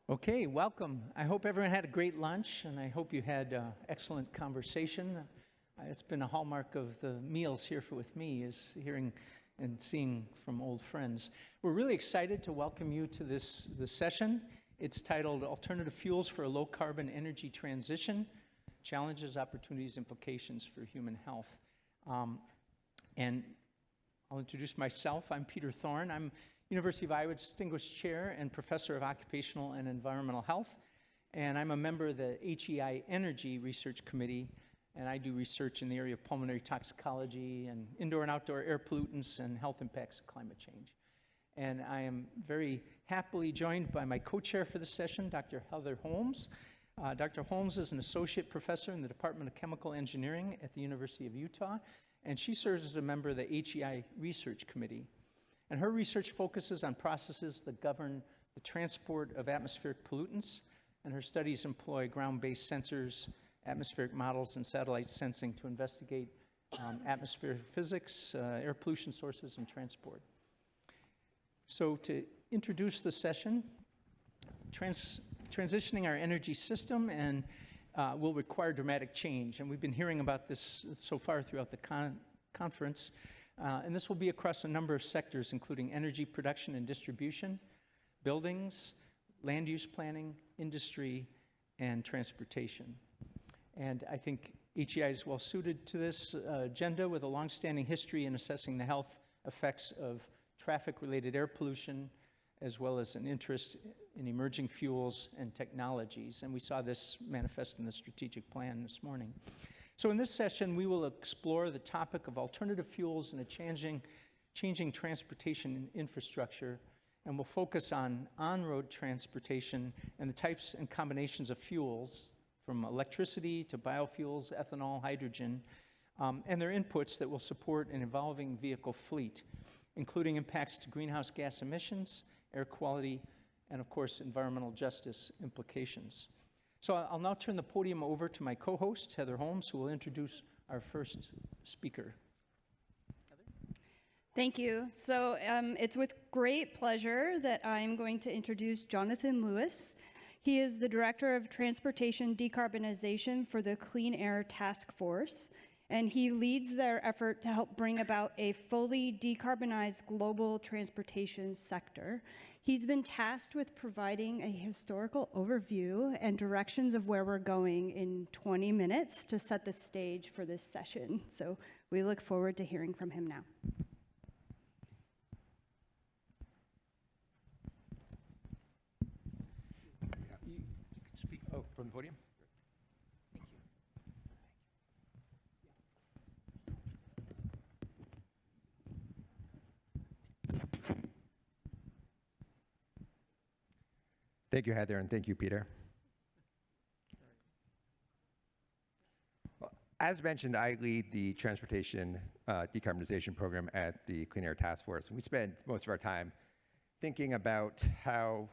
Okay, welcome. I hope everyone had a great lunch, and I hope you had excellent conversation. It's been a hallmark of the meals here with me, is hearing and seeing from old friends. We're really excited to welcome you to this session. It's titled Alternative Fuels for a Low-Carbon Energy Transition, Challenges, Opportunities, Implications for Human Health. And I'll introduce myself. I'm Peter Thorne. I'm University of Iowa Distinguished Chair and Professor of Occupational and Environmental Health, and I'm a member of the HEI Energy Research Committee, and I do research in the area of pulmonary toxicology and indoor and outdoor air pollutants and health impacts of climate change. And I am very happily joined by my co-chair for this session, Dr. Heather Holmes. Dr. Holmes is an associate professor in the Department of Chemical Engineering at the University of Utah, and she serves as a member of the HEI Research Committee. And her research focuses on processes that govern the transport of atmospheric pollutants, and her studies employ ground-based sensors, atmospheric models, and satellite sensing to investigate atmospheric physics, air pollution sources, and transport. So to introduce the session, transitioning our energy system and will require dramatic change, and we've been hearing about this so far throughout the conference. And this will be across a number of sectors, including energy production and distribution, buildings, land use planning, industry, and transportation. And I think HEI is well suited to this agenda with a longstanding history in assessing the health effects of traffic-related air pollution, as well as an interest in emerging fuels and technologies. And we saw this manifest in the strategic plan this morning. So in this session, we will explore the topic of alternative fuels in a changing transportation infrastructure, and we'll focus on on-road transportation and the types and combinations of fuels, from electricity to biofuels, ethanol, hydrogen, and their inputs that will support an evolving vehicle fleet, including impacts to greenhouse gas emissions, air quality, and of course, environmental justice implications. So I'll now turn the podium over to my co-host, Heather Holmes, who will introduce our first speaker. Heather? Thank you. So it's with great pleasure that I'm going to introduce Jonathan Lewis. He is the Director of Transportation Decarbonization for the Clean Air Task Force, and he leads their effort to help bring about a fully decarbonized global transportation sector. He's been tasked with providing a historical overview and directions of where we're going in 20 minutes to set the stage for this session. So we look forward to hearing from him now. You can speak from the podium. Thank you, Heather, and thank you, Peter. Well, as mentioned, I lead the transportation decarbonization program at the Clean Air Task Force, and we spend most of our time thinking about how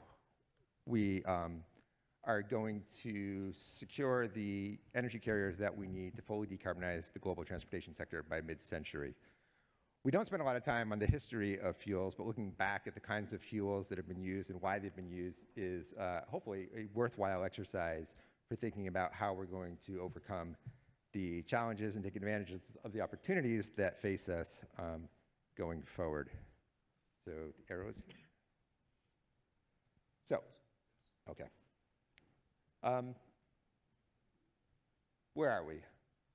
we are going to secure the energy carriers that we need to fully decarbonize the global transportation sector by mid-century. We don't spend a lot of time on the history of fuels, but looking back at the kinds of fuels that have been used and why they've been used is hopefully a worthwhile exercise for thinking about how we're going to overcome the challenges and take advantage of the opportunities that face us going forward. So, the arrows. So, okay. Where are we?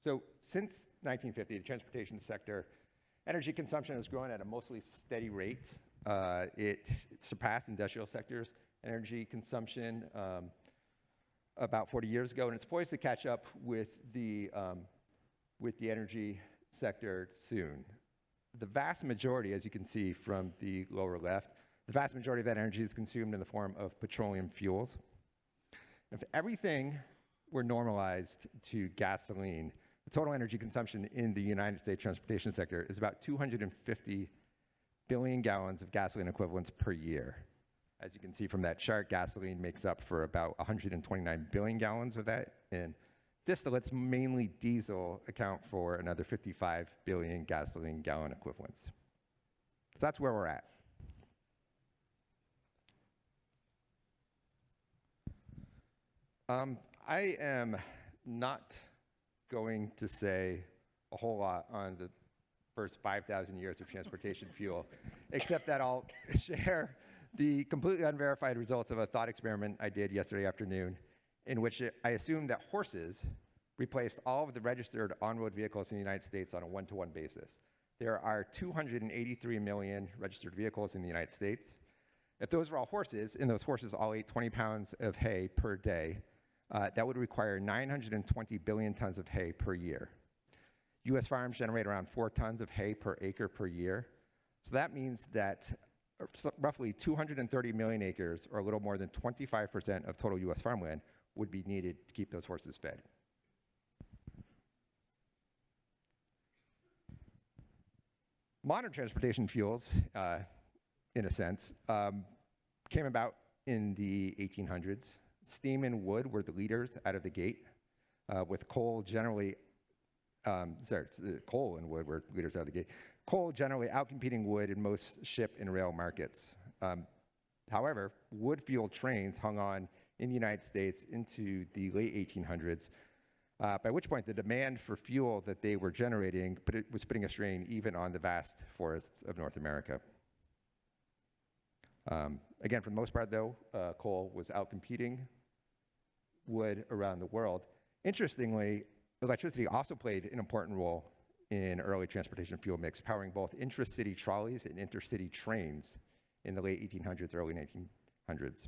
So, since 1950, the transportation sector energy consumption has grown at a mostly steady rate. It surpassed industrial sectors' energy consumption about 40 years ago, and it's poised to catch up with the energy sector soon. The vast majority, as you can see from the lower left, the vast majority of that energy is consumed in the form of petroleum fuels. If everything were normalized to gasoline, the total energy consumption in the United States transportation sector is about 250 billion gallons of gasoline equivalents per year. As you can see from that chart, gasoline makes up for about 129 billion gallons of that, and distillates, mainly diesel, account for another 55 billion gasoline gallon equivalents. So that's where we're at. I am not going to say a whole lot on the first 5,000 years of transportation fuel, except that I'll share the completely unverified results of a thought experiment I did yesterday afternoon, in which I assumed that horses replaced all of the registered on-road vehicles in the United States on a one-to-one basis. There are 283 million registered vehicles in the United States. If those were all horses, and those horses all ate 20 pounds of hay per day, that would require 920 billion tons of hay per year. US farms generate around 4 tons of hay per acre per year. So that means that roughly 230 million acres, or a little more than 25% of total US farmland, would be needed to keep those horses fed. Modern transportation fuels, in a sense, came about in the 1800s. Steam and wood were the leaders out of the gate, with coal generally, coal and wood were leaders out of the gate. Coal generally outcompeting wood in most ship and rail markets. However, wood-fueled trains hung on in the United States into the late 1800s, by which point the demand for fuel that they were generating was putting a strain even on the vast forests of North America. Again, for the most part, though, coal was outcompeting wood around the world. Interestingly, electricity also played an important role in early transportation fuel mix, powering both intra-city trolleys and intercity trains in the late 1800s, early 1900s.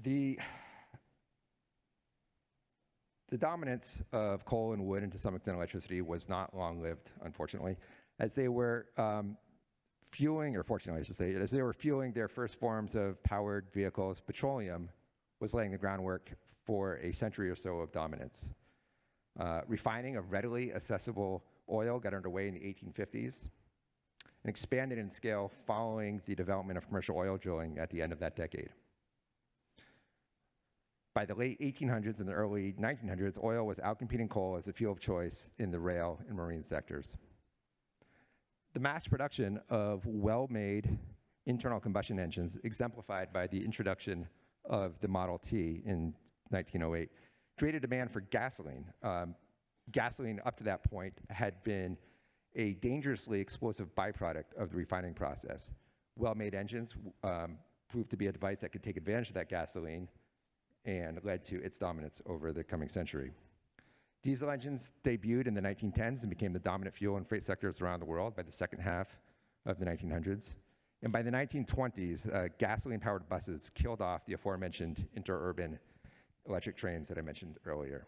The dominance of coal and wood, and to some extent electricity, was not long-lived, unfortunately, as they were fueling, or fortunately I should say, as they were fueling their first forms of powered vehicles. Petroleum was laying the groundwork for a century or so of dominance. Refining of readily accessible oil got underway in the 1850s and expanded in scale following the development of commercial oil drilling at the end of that decade. By the late 1800s and the early 1900s, oil was outcompeting coal as a fuel of choice in the rail and marine sectors. The mass production of well-made internal combustion engines, exemplified by the introduction of the Model T in 1908, created demand for gasoline. Gasoline up to that point had been a dangerously explosive byproduct of the refining process. Well-made engines proved to be a device that could take advantage of that gasoline and led to its dominance over the coming century. Diesel engines debuted in the 1910s and became the dominant fuel in freight sectors around the world by the second half of the 1900s. And by the 1920s, gasoline-powered buses killed off the aforementioned interurban electric trains that I mentioned earlier.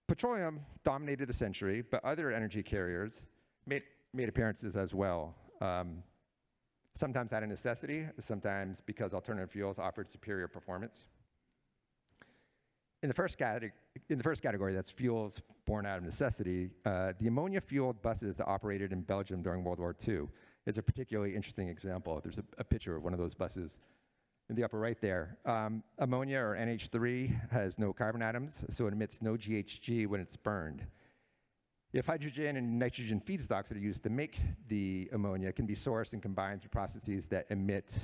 Petroleum dominated the century, but other energy carriers made appearances as well. Sometimes out of necessity, sometimes because alternative fuels offered superior performance. In the first category, that's fuels born out of necessity, the ammonia-fueled buses that operated in Belgium during World War II is a particularly interesting example. There's a picture of one of those buses in the upper right there. Ammonia, or NH3, has no carbon atoms, so it emits no GHG when it's burned. If hydrogen and nitrogen feedstocks that are used to make the ammonia can be sourced and combined through processes that emit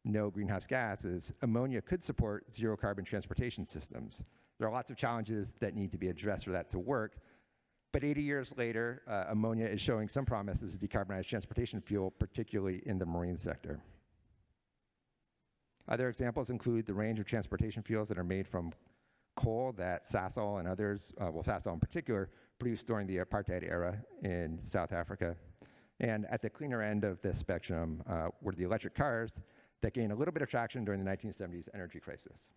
no greenhouse gases, ammonia could support zero-carbon transportation systems. There are lots of challenges that need to be addressed for that to work, but 80 years later, ammonia is showing some promise as a decarbonized transportation fuel, particularly in the marine sector. Other examples include the range of transportation fuels that are made from coal that Sasol and others, well, Sasol in particular, produced during the apartheid era in South Africa. And at the cleaner end of the spectrum were the electric cars that gained a little bit of traction during the 1970s energy crisis.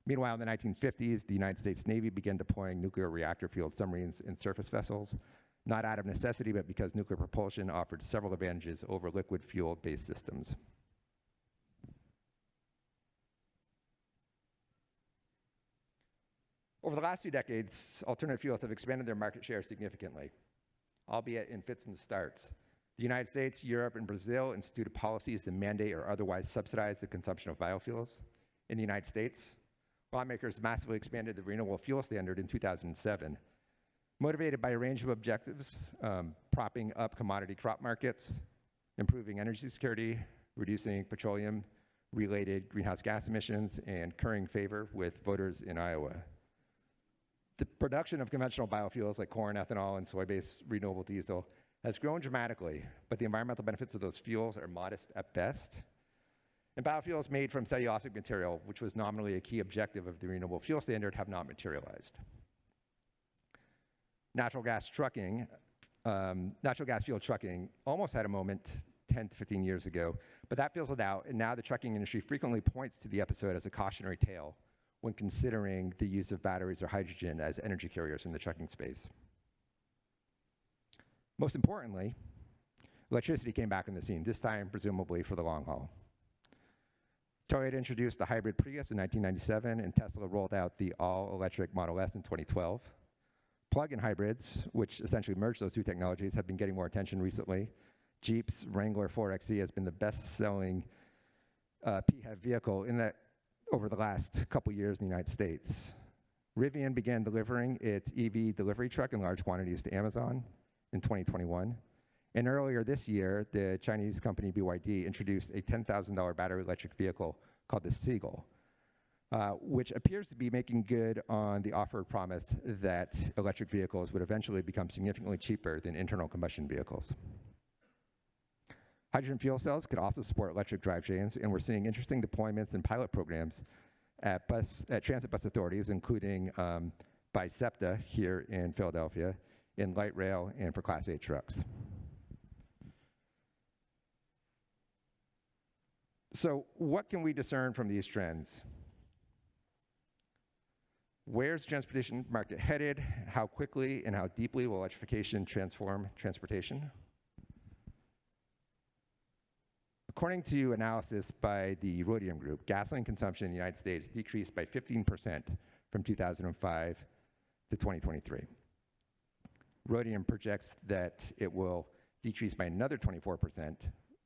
Meanwhile, in the 1950s, the United States Navy began deploying nuclear reactor-fueled submarines in surface vessels, not out of necessity, but because nuclear propulsion offered several advantages over liquid fuel-based systems. Over the last 2 decades, alternative fuels have expanded their market share significantly, albeit in fits and starts. The United States, Europe, and Brazil instituted policies that mandate or otherwise subsidize the consumption of biofuels. In the United States, lawmakers massively expanded the renewable fuel standard in 2007, motivated by a range of objectives, propping up commodity crop markets, improving energy security, reducing petroleum-related greenhouse gas emissions, and currying favor with voters in Iowa. The production of conventional biofuels like corn, ethanol, and soy-based renewable diesel has grown dramatically, but the environmental benefits of those fuels are modest at best. And biofuels made from cellulosic material, which was nominally a key objective of the Renewable Fuel Standard, have not materialized. Natural gas fuel trucking almost had a moment 10 to 15 years ago, but that fizzled out, and now the trucking industry frequently points to the episode as a cautionary tale when considering the use of batteries or hydrogen as energy carriers in the trucking space. Most importantly, electricity came back on the scene, this time presumably for the long haul. Toyota introduced the hybrid Prius in 1997, and Tesla rolled out the all-electric Model S in 2012. Plug-in hybrids, which essentially merge those two technologies, have been getting more attention recently. Jeep's Wrangler 4xe has been the best-selling PHEV vehicle over the last couple years in the United States. Rivian began delivering its EV delivery truck in large quantities to Amazon in 2021. And earlier this year, the Chinese company BYD introduced a $10,000 battery electric vehicle called the Seagull, which appears to be making good on the offered promise that electric vehicles would eventually become significantly cheaper than internal combustion vehicles. Hydrogen fuel cells could also support electric drivetrains, and we're seeing interesting deployments and pilot programs at transit bus authorities, including by SEPTA here in Philadelphia, in light rail, and for Class 8 trucks. So what can we discern from these trends? Where's the transportation market headed? How quickly and how deeply will electrification transform transportation? According to analysis by the Rhodium Group, gasoline consumption in the United States decreased by 15% from 2005 to 2023. Rhodium projects that it will decrease by another 24%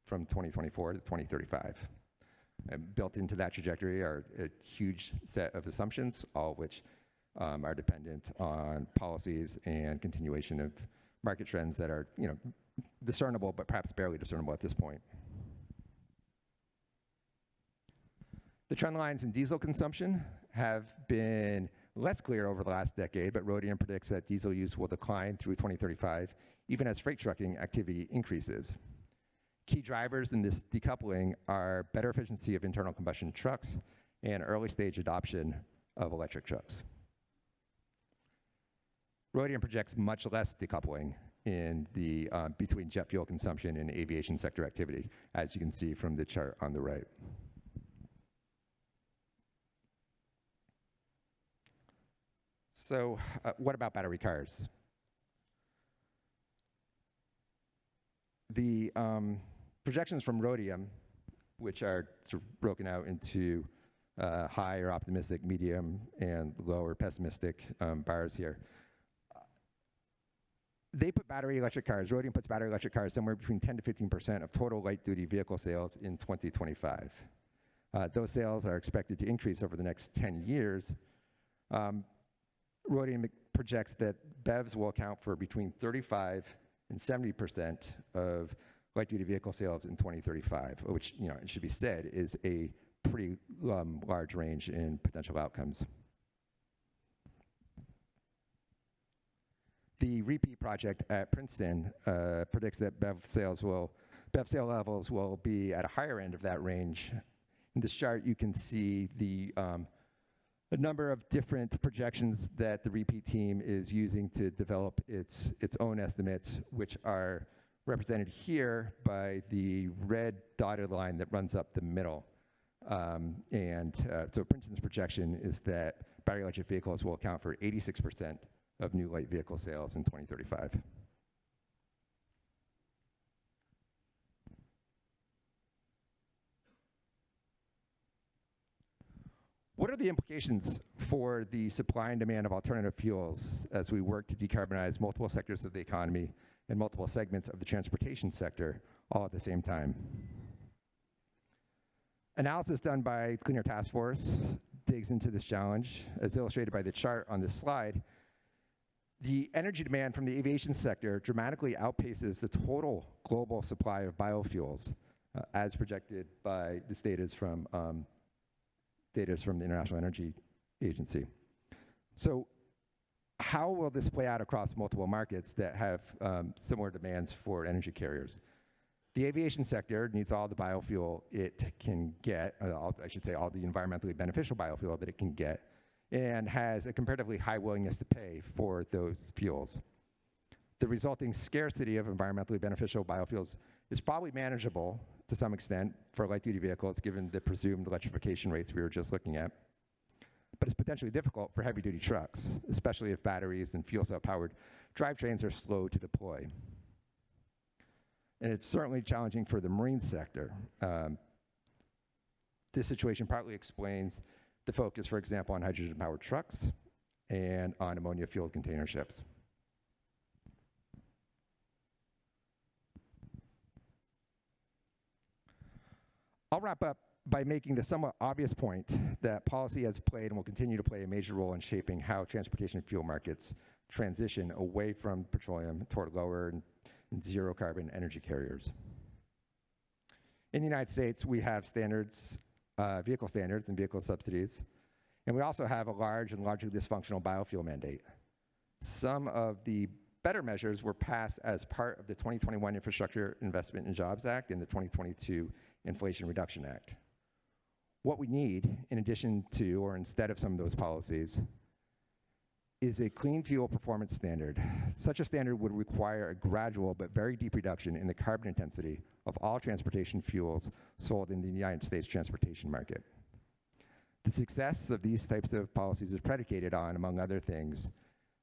from 2024 to 2035. And built into that trajectory are a huge set of assumptions, all of which are dependent on policies and continuation of market trends that are, discernible, but perhaps barely discernible at this point. The trend lines in diesel consumption have been less clear over the last decade, but Rhodium predicts that diesel use will decline through 2035, even as freight trucking activity increases. Key drivers in this decoupling are better efficiency of internal combustion trucks and early stage adoption of electric trucks. Rhodium projects much less decoupling in the between jet fuel consumption and aviation sector activity, as you can see from the chart on the right. So what about battery cars? The projections from Rhodium, which are sort of broken out into high or optimistic, medium, and low or pessimistic bars here, they put battery electric cars, Rhodium puts battery electric cars somewhere between 10 to 15% of total light-duty vehicle sales in 2025. Those sales are expected to increase over the next 10 years. Rhodium projects that BEVs will account for between 35 and 70% of light-duty vehicle sales in 2035, which, it should be said, is a pretty large range in potential outcomes. The REPEAT project at Princeton predicts that BEV sale levels will be at a higher end of that range. In this chart, you can see a number of different projections that the REPEAT team is using to develop its own estimates, which are represented here by the red dotted line that runs up the middle. So Princeton's projection is that battery electric vehicles will account for 86% of new light vehicle sales in 2035. What are the implications for the supply and demand of alternative fuels as we work to decarbonize multiple sectors of the economy and multiple segments of the transportation sector all at the same time? Analysis done by Clean Air Task Force digs into this challenge, as illustrated by the chart on this slide. The energy demand from the aviation sector dramatically outpaces the total global supply of biofuels, as projected by this data from the International Energy Agency. So how will this play out across multiple markets that have similar demands for energy carriers? The aviation sector needs all the biofuel it can get, I should say all the environmentally beneficial biofuel that it can get, and has a comparatively high willingness to pay for those fuels. The resulting scarcity of environmentally beneficial biofuels is probably manageable to some extent for light-duty vehicles, given the presumed electrification rates we were just looking at. But it's potentially difficult for heavy-duty trucks, especially if batteries and fuel cell-powered drivetrains are slow to deploy. And it's certainly challenging for the marine sector. This situation partly explains the focus, for example, on hydrogen-powered trucks and on ammonia-fueled container ships. I'll wrap up by making the somewhat obvious point that policy has played and will continue to play a major role in shaping how transportation fuel markets transition away from petroleum toward lower and zero carbon energy carriers. In the United States, we have standards, vehicle standards and vehicle subsidies, and we also have a large and largely dysfunctional biofuel mandate. Some of the better measures were passed as part of the 2021 Infrastructure Investment and Jobs Act and the 2022 Inflation Reduction Act. What we need, in addition to or instead of some of those policies, is a clean fuel performance standard. Such a standard would require a gradual but very deep reduction in the carbon intensity of all transportation fuels sold in the United States transportation market. The success of these types of policies is predicated on, among other things,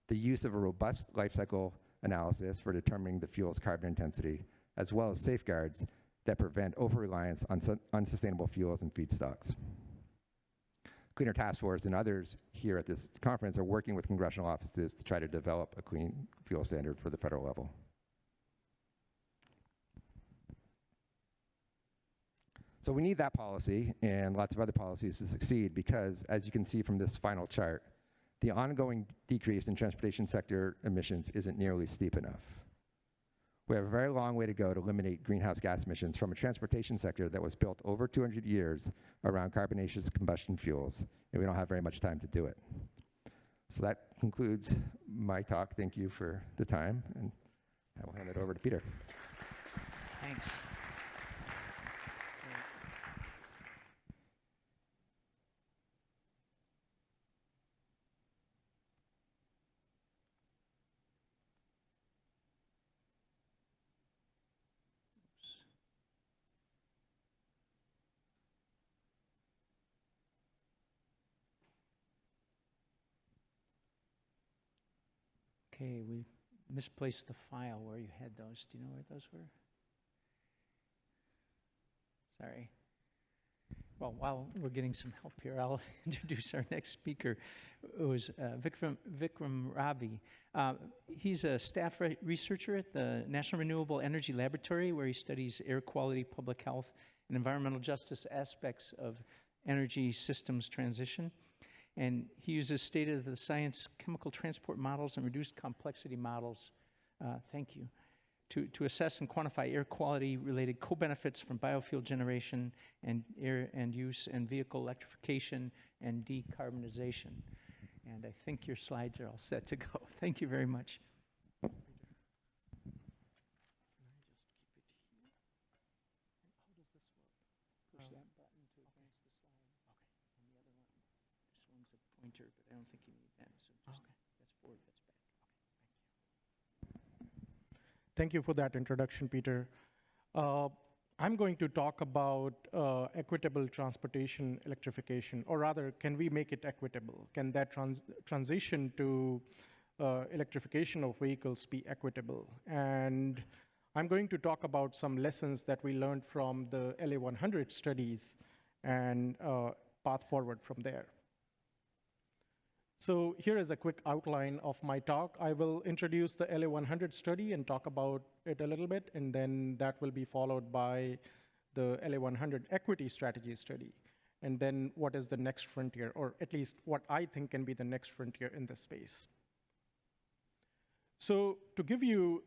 the use of a robust life cycle analysis for determining the fuel's carbon intensity, as well as safeguards that prevent over-reliance on unsustainable fuels and feedstocks. Cleaner Task Force and others here at this conference are working with congressional offices to try to develop a clean fuel standard for the federal level. So we need that policy and lots of other policies to succeed because, as you can see from this final chart, the ongoing decrease in transportation sector emissions isn't nearly steep enough. We have a very long way to go to eliminate greenhouse gas emissions from a transportation sector that was built over 200 years around carbonaceous combustion fuels, and we don't have very much time to do it. So that concludes my talk. Thank you for the time, and I will hand it over to Peter. Thanks. Okay, we misplaced the file where you had those. Do you know where those were? Sorry. Well, while we're getting some help here, I'll introduce our next speaker, who is Vikram Ravi. He's a staff researcher at the National Renewable Energy Laboratory, where he studies air quality, public health, and environmental justice aspects of energy systems transition. And he uses state-of-the-science chemical transport models and reduced complexity models, thank you, to assess and quantify air quality-related co-benefits from biofuel generation and air and use and vehicle electrification and decarbonization. And I think your slides are all set to go. Thank you very much. Pointer, but I don't think you need that. So just that's forward, that's back. Okay, thank you. Thank you for that introduction, Peter. I'm going to talk about equitable transportation electrification, or rather, can we make it equitable? Can that transition to electrification of vehicles be equitable? And I'm going to talk about some lessons that we learned from the LA100 studies and path forward from there. So here is a quick outline of my talk. I will introduce the LA100 study and talk about it a little bit, and then that will be followed by the LA100 equity strategy study. and then what is the next frontier, or at least what I think can be the next frontier in this space. So to give you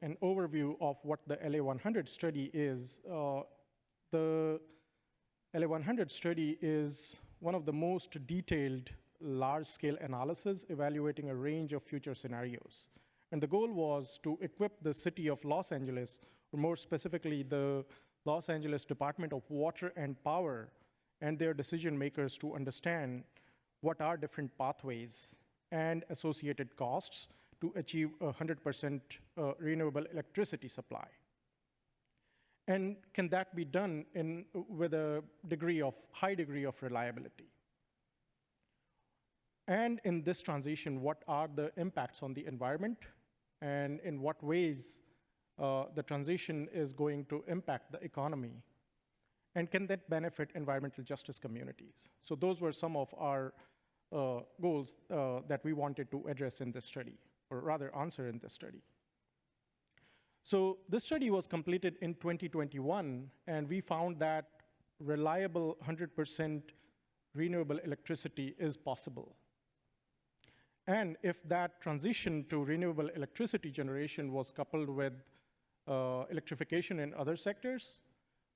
an overview of what the LA100 study is, the LA100 study is one of the most detailed large-scale analysis evaluating a range of future scenarios. And the goal was to equip the city of Los Angeles, or more specifically the Los Angeles Department of Water and Power, and their decision makers to understand what are different pathways and associated costs to achieve 100% renewable electricity supply. And can that be done with a high degree of reliability? And in this transition, what are the impacts on the environment, and in what ways the transition is going to impact the economy? And can that benefit environmental justice communities? So those were some of our goals that we wanted to address in this study, or rather answer in this study. So this study was completed in 2021, and we found that reliable 100% renewable electricity is possible. And if that transition to renewable electricity generation was coupled with electrification in other sectors,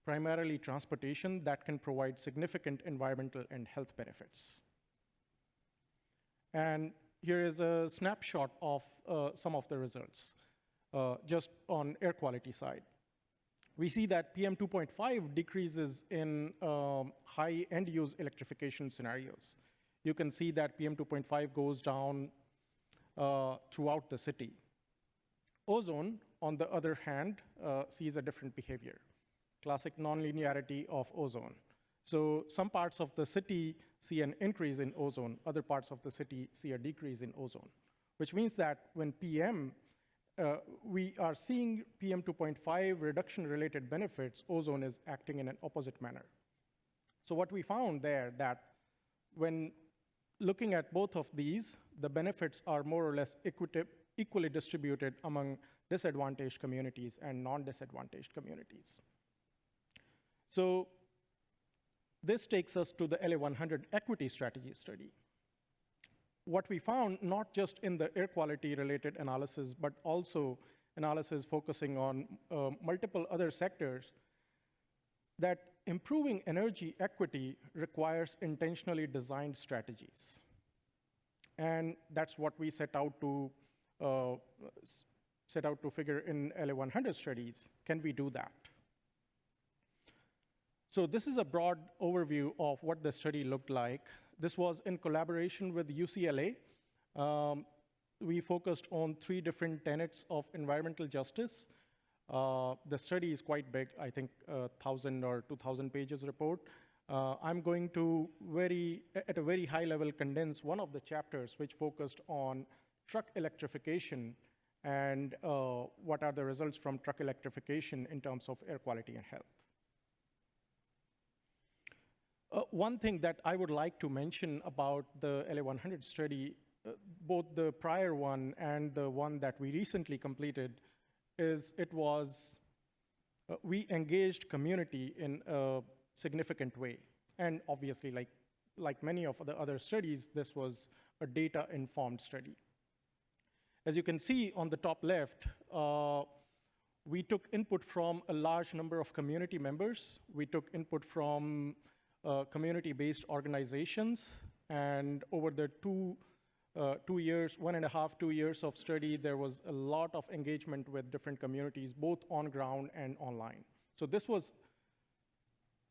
primarily transportation, that can provide significant environmental and health benefits. And here is a snapshot of some of the results, just on air quality side. We see that PM 2.5 decreases in high end-use electrification scenarios. You can see that PM 2.5 goes down throughout the city. Ozone, on the other hand, sees a different behavior, classic nonlinearity of ozone. So some parts of the city see an increase in ozone, other parts of the city see a decrease in ozone, which means that when we are seeing PM 2.5 reduction-related benefits, ozone is acting in an opposite manner. So what we found there, that when looking at both of these, the benefits are more or less equally distributed among disadvantaged communities and non-disadvantaged communities. So this takes us to the LA100 equity strategy study. What we found, not just in the air quality related analysis, but also analysis focusing on multiple other sectors, that improving energy equity requires intentionally designed strategies. And that's what we set out to figure in LA100 studies. Can we do that? So this is a broad overview of what the study looked like. This was in collaboration with UCLA. We focused on 3 different tenets of environmental justice. The study is quite big, I think 1,000 or 2,000 pages report. I'm going to at a very high level condense one of the chapters which focused on truck electrification and what are the results from truck electrification in terms of air quality and health. One thing that I would like to mention about the LA100 study, both the prior one and the one that we recently completed, is we engaged community in a significant way. And obviously, like many of the other studies, this was a data-informed study. As you can see on the top left, we took input from a large number of community members. We took input from community-based organizations, and over the 2 years, 1.5, 2 years of study, there was a lot of engagement with different communities, both on ground and online. So this was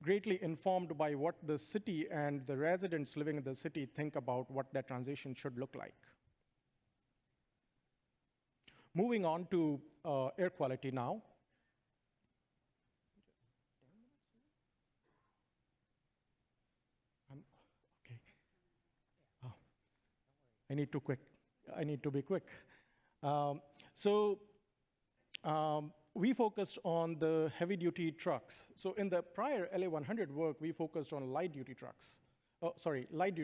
greatly informed by what the city and the residents living in the city think about what that transition should look like. Moving on to air quality now. Okay. Oh. I need to be quick. We focused on the heavy-duty trucks. So in the prior LA100 work, we focused on light-duty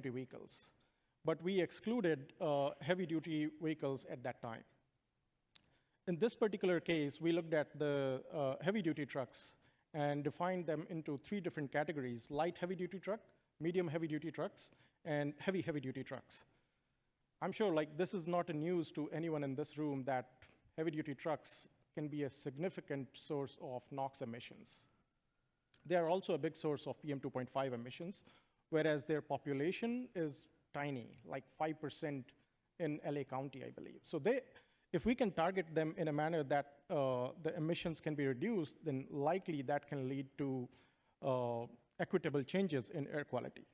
vehicles. But we excluded heavy-duty vehicles at that time. In this particular case, we looked at the heavy-duty trucks, and defined them into 3 different categories: light heavy-duty truck, medium heavy-duty trucks, and heavy heavy-duty trucks. I'm sure this is not a news to anyone in this room that heavy-duty trucks can be a significant source of NOx emissions. They are also a big source of PM 2.5 emissions, whereas their population is tiny, like 5% in LA County, I believe. So if we can target them in a manner that the emissions can be reduced, then likely that can lead to equitable changes in air quality.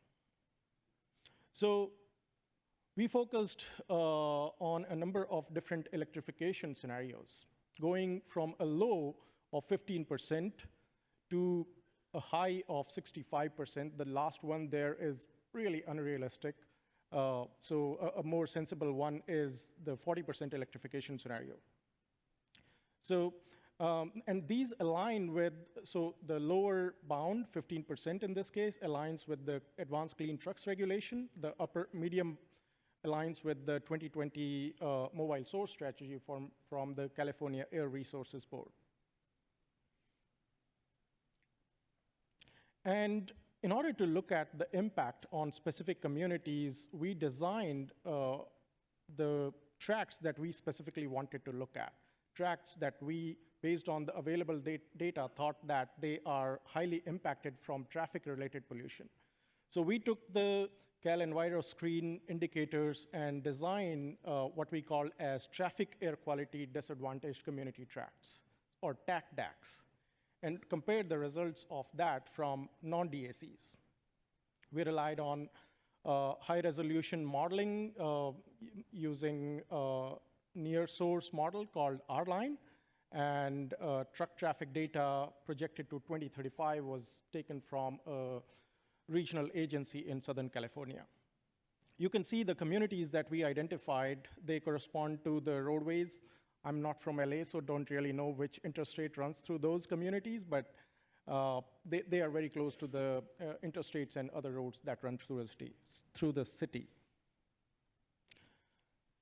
So we focused on a number of different electrification scenarios, going from a low of 15% to a high of 65%. The last one there is really unrealistic. So a more sensible one is the 40% electrification scenario. So, and these align with, so the lower bound, 15% in this case, aligns with the Advanced Clean Trucks Regulation. The upper medium aligns with the 2020 mobile source strategy from the California Air Resources Board. And in order to look at the impact on specific communities, we designed the tracks that we specifically wanted to look at. Tracks that we, based on the available data, thought that they are highly impacted from traffic-related pollution. So we took the Cal Enviro screen indicators and designed what we call as traffic air quality disadvantaged community tracts, or TAC-DACs, and compared the results of that from non-DACs. We relied on high-resolution modeling using a near-source model called R-Line, and truck traffic data projected to 2035 was taken from a regional agency in Southern California. You can see the communities that we identified. They correspond to the roadways. I'm not from LA, so don't really know which interstate runs through those communities, but they are very close to the interstates and other roads that run through the city.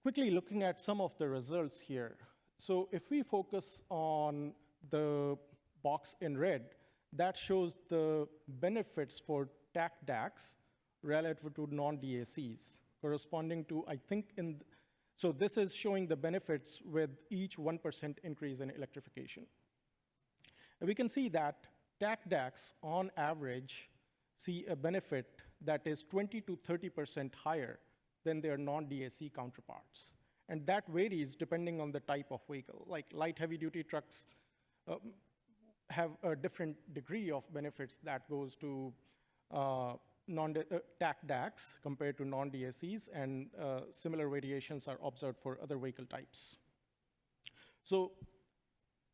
Quickly looking at some of the results here. So if we focus on the box in red, that shows the benefits for TAC-DACs relative to non-DACs, corresponding to, I think, so this is showing the benefits with each 1% increase in electrification. And we can see that TAC-DACs, on average, see a benefit that is 20 to 30% higher than their non-DAC counterparts. And that varies depending on the type of vehicle. Like light heavy-duty trucks have a different degree of benefits that goes to TAC-DACs compared to non-DACs, and similar variations are observed for other vehicle types. So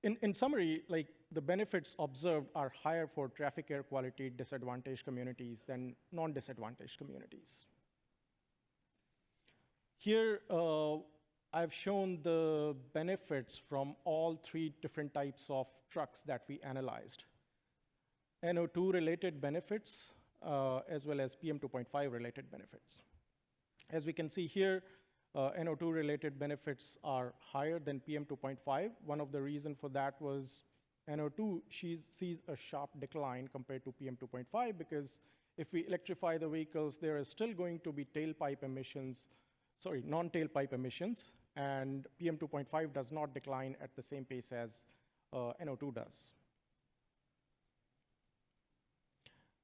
in summary, the benefits observed are higher for traffic air quality disadvantaged communities than non-disadvantaged communities. Here, I've shown the benefits from all 3 different types of trucks that we analyzed. NO2-related benefits, as well as PM 2.5 related benefits. As we can see here, NO2 related benefits are higher than PM 2.5. One of the reasons for that was NO2 sees a sharp decline compared to PM 2.5, because if we electrify the vehicles, there is still going to be tailpipe emissions, non-tailpipe emissions, and PM 2.5 does not decline at the same pace as NO2 does.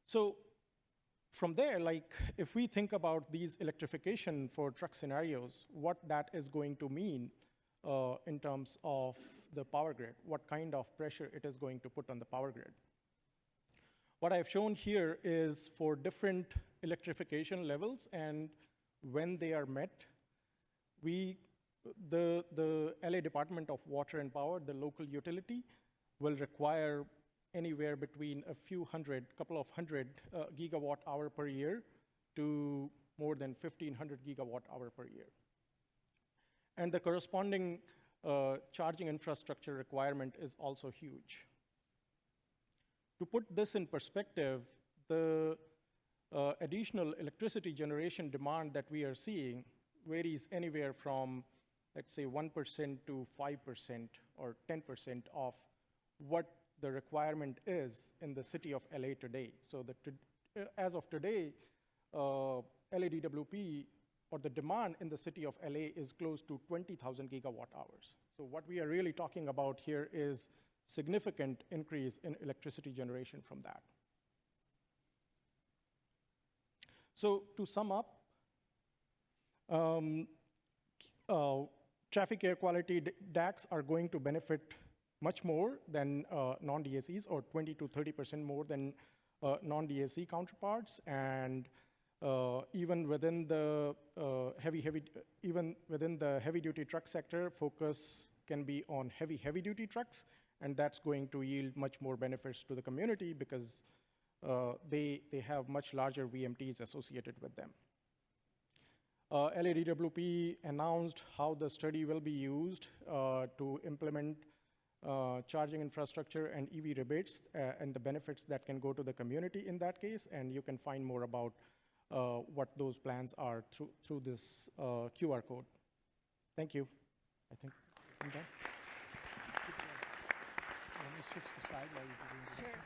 So from there, if we think about these electrification for truck scenarios, what that is going to mean in terms of the power grid, what kind of pressure it is going to put on the power grid. What I've shown here is for different electrification levels and when they are met, the LA Department of Water and Power, the local utility, will require anywhere between couple of hundred gigawatt hour per year to more than 1,500 gigawatt hour per year. And the corresponding charging infrastructure requirement is also huge. To put this in perspective, the additional electricity generation demand that we are seeing varies anywhere from, let's say, 1% to 5% or 10% of what the requirement is in the city of LA today. So as of today, LADWP, or the demand in the city of LA, is close to 20,000 gigawatt hours. So what we are really talking about here is significant increase in electricity generation from that. So to sum up, traffic air quality DACs are going to benefit much more than non-DACs, or 20 to 30% more than non-DAC counterparts. And even within the heavy-duty truck sector, focus can be on heavy-duty trucks, and that's going to yield much more benefits to the community because they have much larger VMTs associated with them. LADWP announced how the study will be used to implement charging infrastructure and EV rebates and the benefits that can go to the community in that case, and you can find more about what those plans are through this QR code. Thank you. I think I'm done. Let me switch the side while you're doing this. Sure.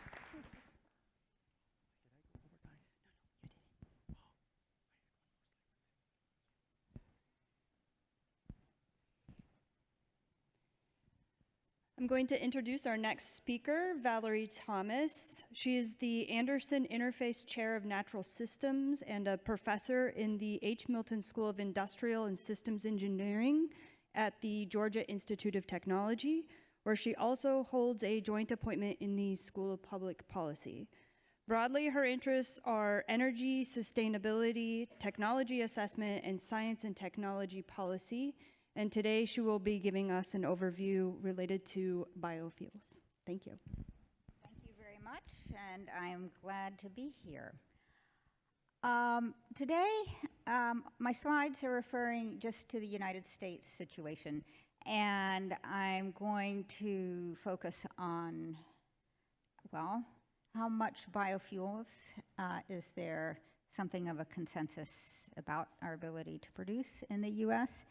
I'm going to introduce our next speaker, Valerie Thomas. She is the Anderson Interface Chair of Natural Systems and a professor in the H. Milton School of Industrial and Systems Engineering at the Georgia Institute of Technology, where she also holds a joint appointment in the School of Public Policy. Broadly, her interests are energy, sustainability, technology assessment, and science and technology policy. And today she will be giving us an overview related to biofuels. Thank you. Thank you very much, and I'm glad to be here. Today, my slides are referring just to the United States situation, and I'm going to focus on, well, how much biofuels is there something of a consensus about our ability to produce in the US,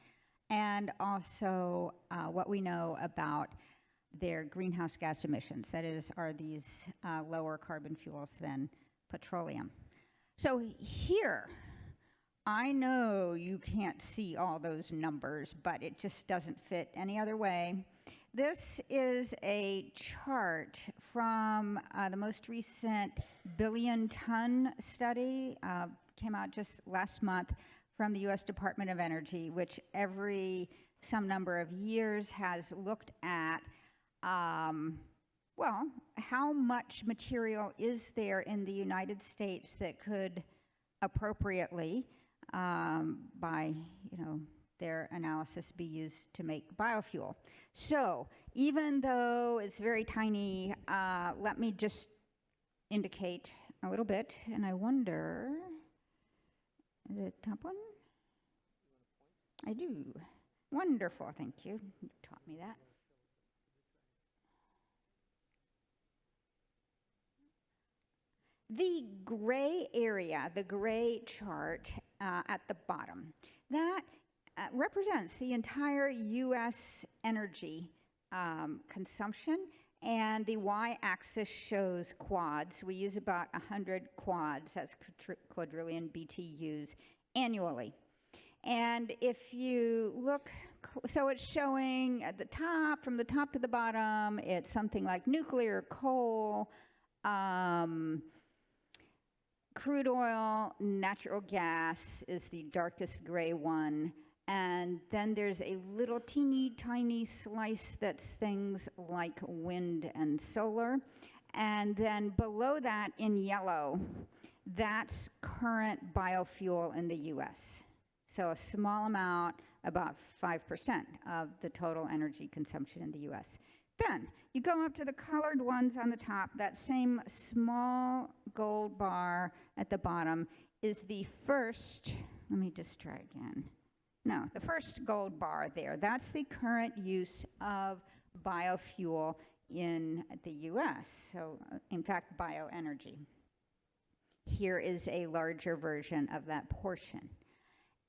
and also what we know about their greenhouse gas emissions. That is, are these lower carbon fuels than petroleum? So here, I know you can't see all those numbers, but it just doesn't fit any other way. This is a chart from the most recent billion-ton study, came out just last month, from the US Department of Energy, which every some number of years has looked at, well, how much material is there in the United States that could appropriately, by their analysis, be used to make biofuel. So even though it's very tiny, let me just indicate a little bit, and I wonder, the top one? I do. Wonderful, thank you. You taught me that. The gray area, the gray chart at the bottom, that represents the entire US energy consumption, and the y-axis shows quads. We use about 100 quads, that's quadrillion BTUs, annually. And if you look, so it's showing at the top, from the top to the bottom, it's something like nuclear, coal, crude oil, natural gas is the darkest gray one. And then there's a little teeny tiny slice that's things like wind and solar. And then below that in yellow, that's current biofuel in the US. So a small amount, about 5% of the total energy consumption in the US. Then you go up to the colored ones on the top, that same small gold bar at the bottom is the first, let me just try again. No, the first gold bar there, that's the current use of biofuel in the US. So in fact, bioenergy. Here is a larger version of that portion.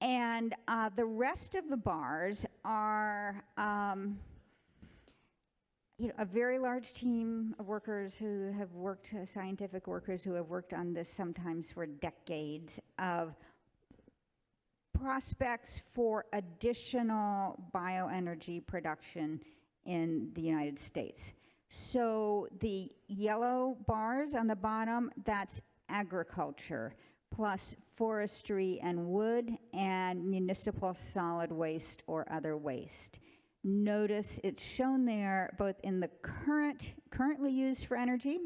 And the rest of the bars are, a very large team of workers who have worked, scientific workers who have worked on this sometimes for decades, of prospects for additional bioenergy production in the United States. So the yellow bars on the bottom, that's agriculture, plus forestry and wood, and municipal solid waste or other waste. Notice it's shown there both in the currently used for energy,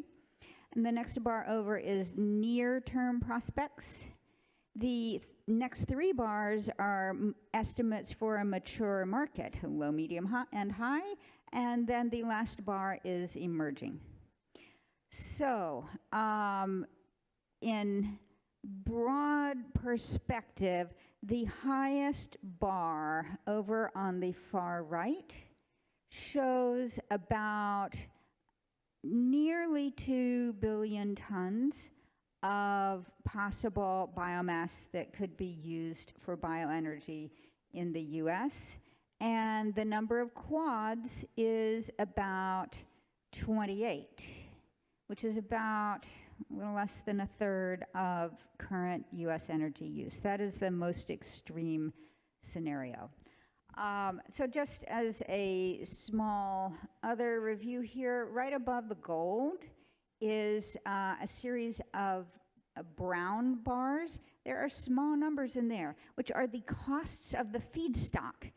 and the next bar over is near-term prospects. The next 3 bars are estimates for a mature market, low, medium, and high, and then the last bar is emerging. So, in broad perspective, the highest bar over on the far right shows about nearly 2 billion tons of possible biomass that could be used for bioenergy in the US. And the number of quads is about 28, which is about a little less than a third of current US energy use. That is the most extreme scenario. So just as a small other review here, right above the gold is a series of brown bars. There are small numbers in there, which are the costs of the feedstock.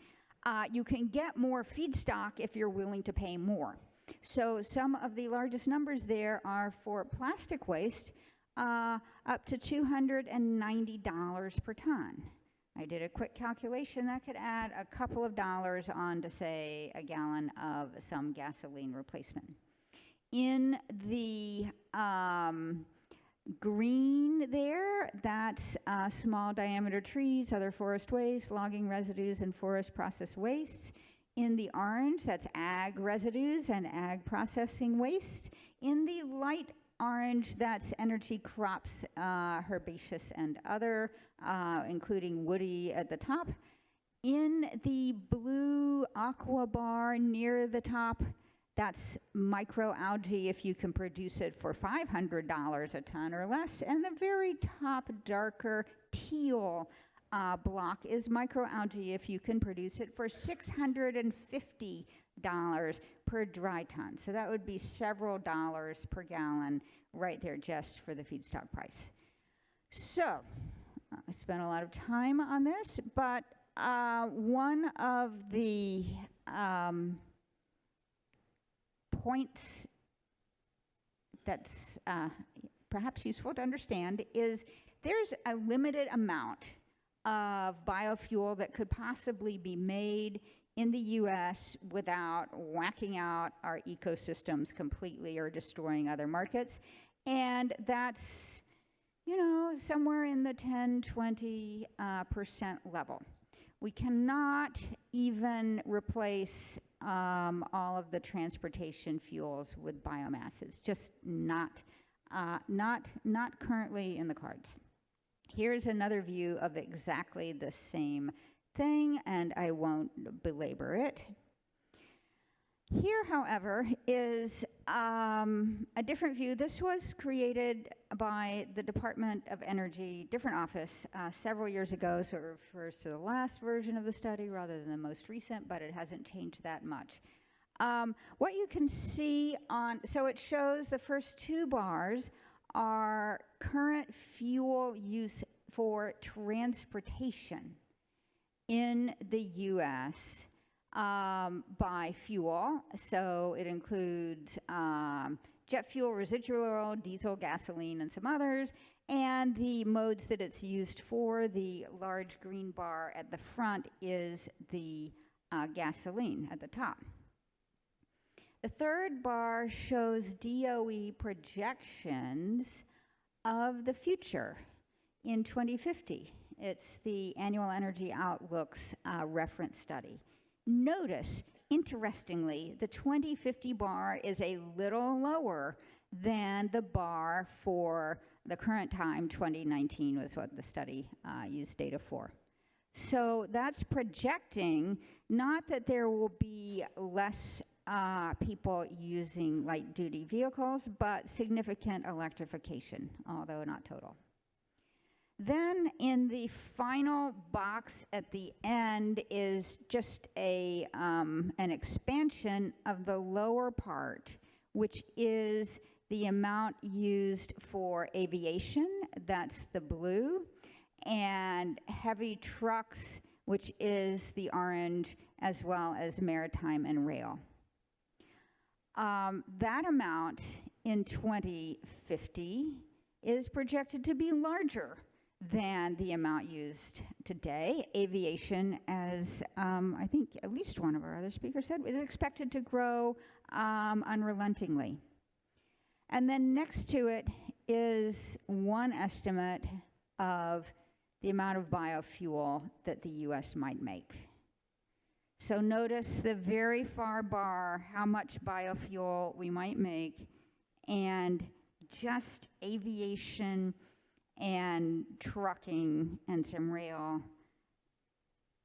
You can get more feedstock if you're willing to pay more. So some of the largest numbers there are for plastic waste, up to $290 per ton. I did a quick calculation that could add a couple of dollars on to, say, a gallon of some gasoline replacement. In the green there, that's small diameter trees, other forest waste, logging residues, and forest process wastes. In the orange, that's ag residues and ag processing waste. In the light orange, that's energy crops, herbaceous and other, including woody at the top. In the blue aqua bar near the top, that's microalgae if you can produce it for $500 a ton or less. And the very top darker teal block is microalgae if you can produce it for $650 per dry ton. So that would be several dollars per gallon right there just for the feedstock price. So I spent a lot of time on this, but one of the points that's perhaps useful to understand is there's a limited amount of biofuel that could possibly be made in the US without whacking out our ecosystems completely or destroying other markets. And that's, somewhere in the 10-20% level. We cannot even replace all of the transportation fuels with biomass. It's just not currently in the cards. Here's another view of exactly the same thing, and I won't belabor it. Here, however, is a different view. This was created by the Department of Energy, different office, several years ago, so it refers to the last version of the study rather than the most recent, but it hasn't changed that much. What you can see so it shows the first 2 bars are current fuel use for transportation in the US by fuel. So it includes jet fuel, residual oil, diesel, gasoline, and some others, and the modes that it's used for. The large green bar at the front is the gasoline at the top. The third bar shows DOE projections of the future in 2050. It's the Annual Energy Outlooks reference study. Notice, interestingly, the 2050 bar is a little lower than the bar for the current time. 2019 was what the study used data for. So that's projecting not that there will be less people using light-duty vehicles, but significant electrification, although not total. Then in the final box at the end is just an expansion of the lower part, which is the amount used for aviation, that's the blue, and heavy trucks, which is the orange, as well as maritime and rail. That amount in 2050 is projected to be larger than the amount used today. Aviation, as I think at least one of our other speakers said, is expected to grow unrelentingly. And then next to it is one estimate of the amount of biofuel that the US might make. So notice the very far bar, how much biofuel we might make, and just aviation and trucking and some rail,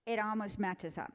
it almost matches up.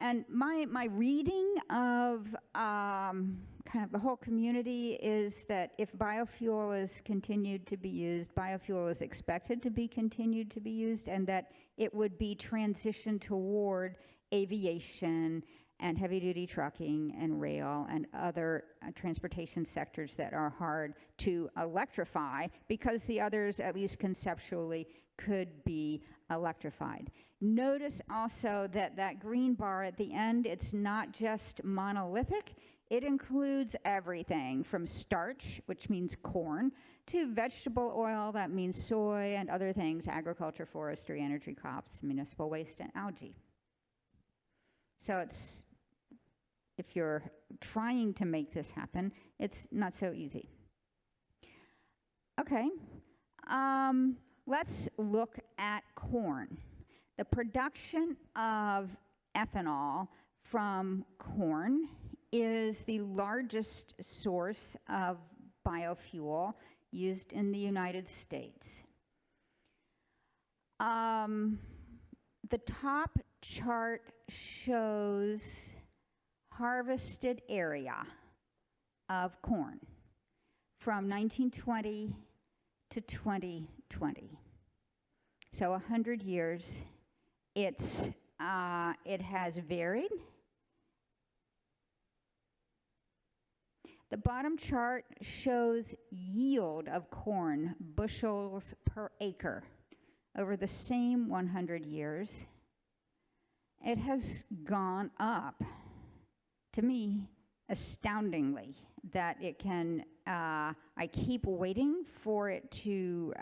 And my reading of kind of the whole community is that if biofuel is continued to be used, biofuel is expected to be continued to be used, and that it would be transitioned toward aviation and heavy-duty trucking and rail and other transportation sectors that are hard to electrify, because the others, at least conceptually, could be electrified. Notice also that that green bar at the end, it's not just monolithic. It includes everything from starch, which means corn, to vegetable oil, that means soy, and other things, agriculture, forestry, energy crops, municipal waste, and algae. So it's, if you're trying to make this happen, it's not so easy. Okay, let's look at corn. The production of ethanol from corn is the largest source of biofuel used in the United States. The top chart shows harvested area of corn from 1920 to 2020. So 100 years. It has varied. The bottom chart shows yield of corn, bushels per acre, over the same 100 years. It has gone up, to me, astoundingly, that it can, I keep waiting for it to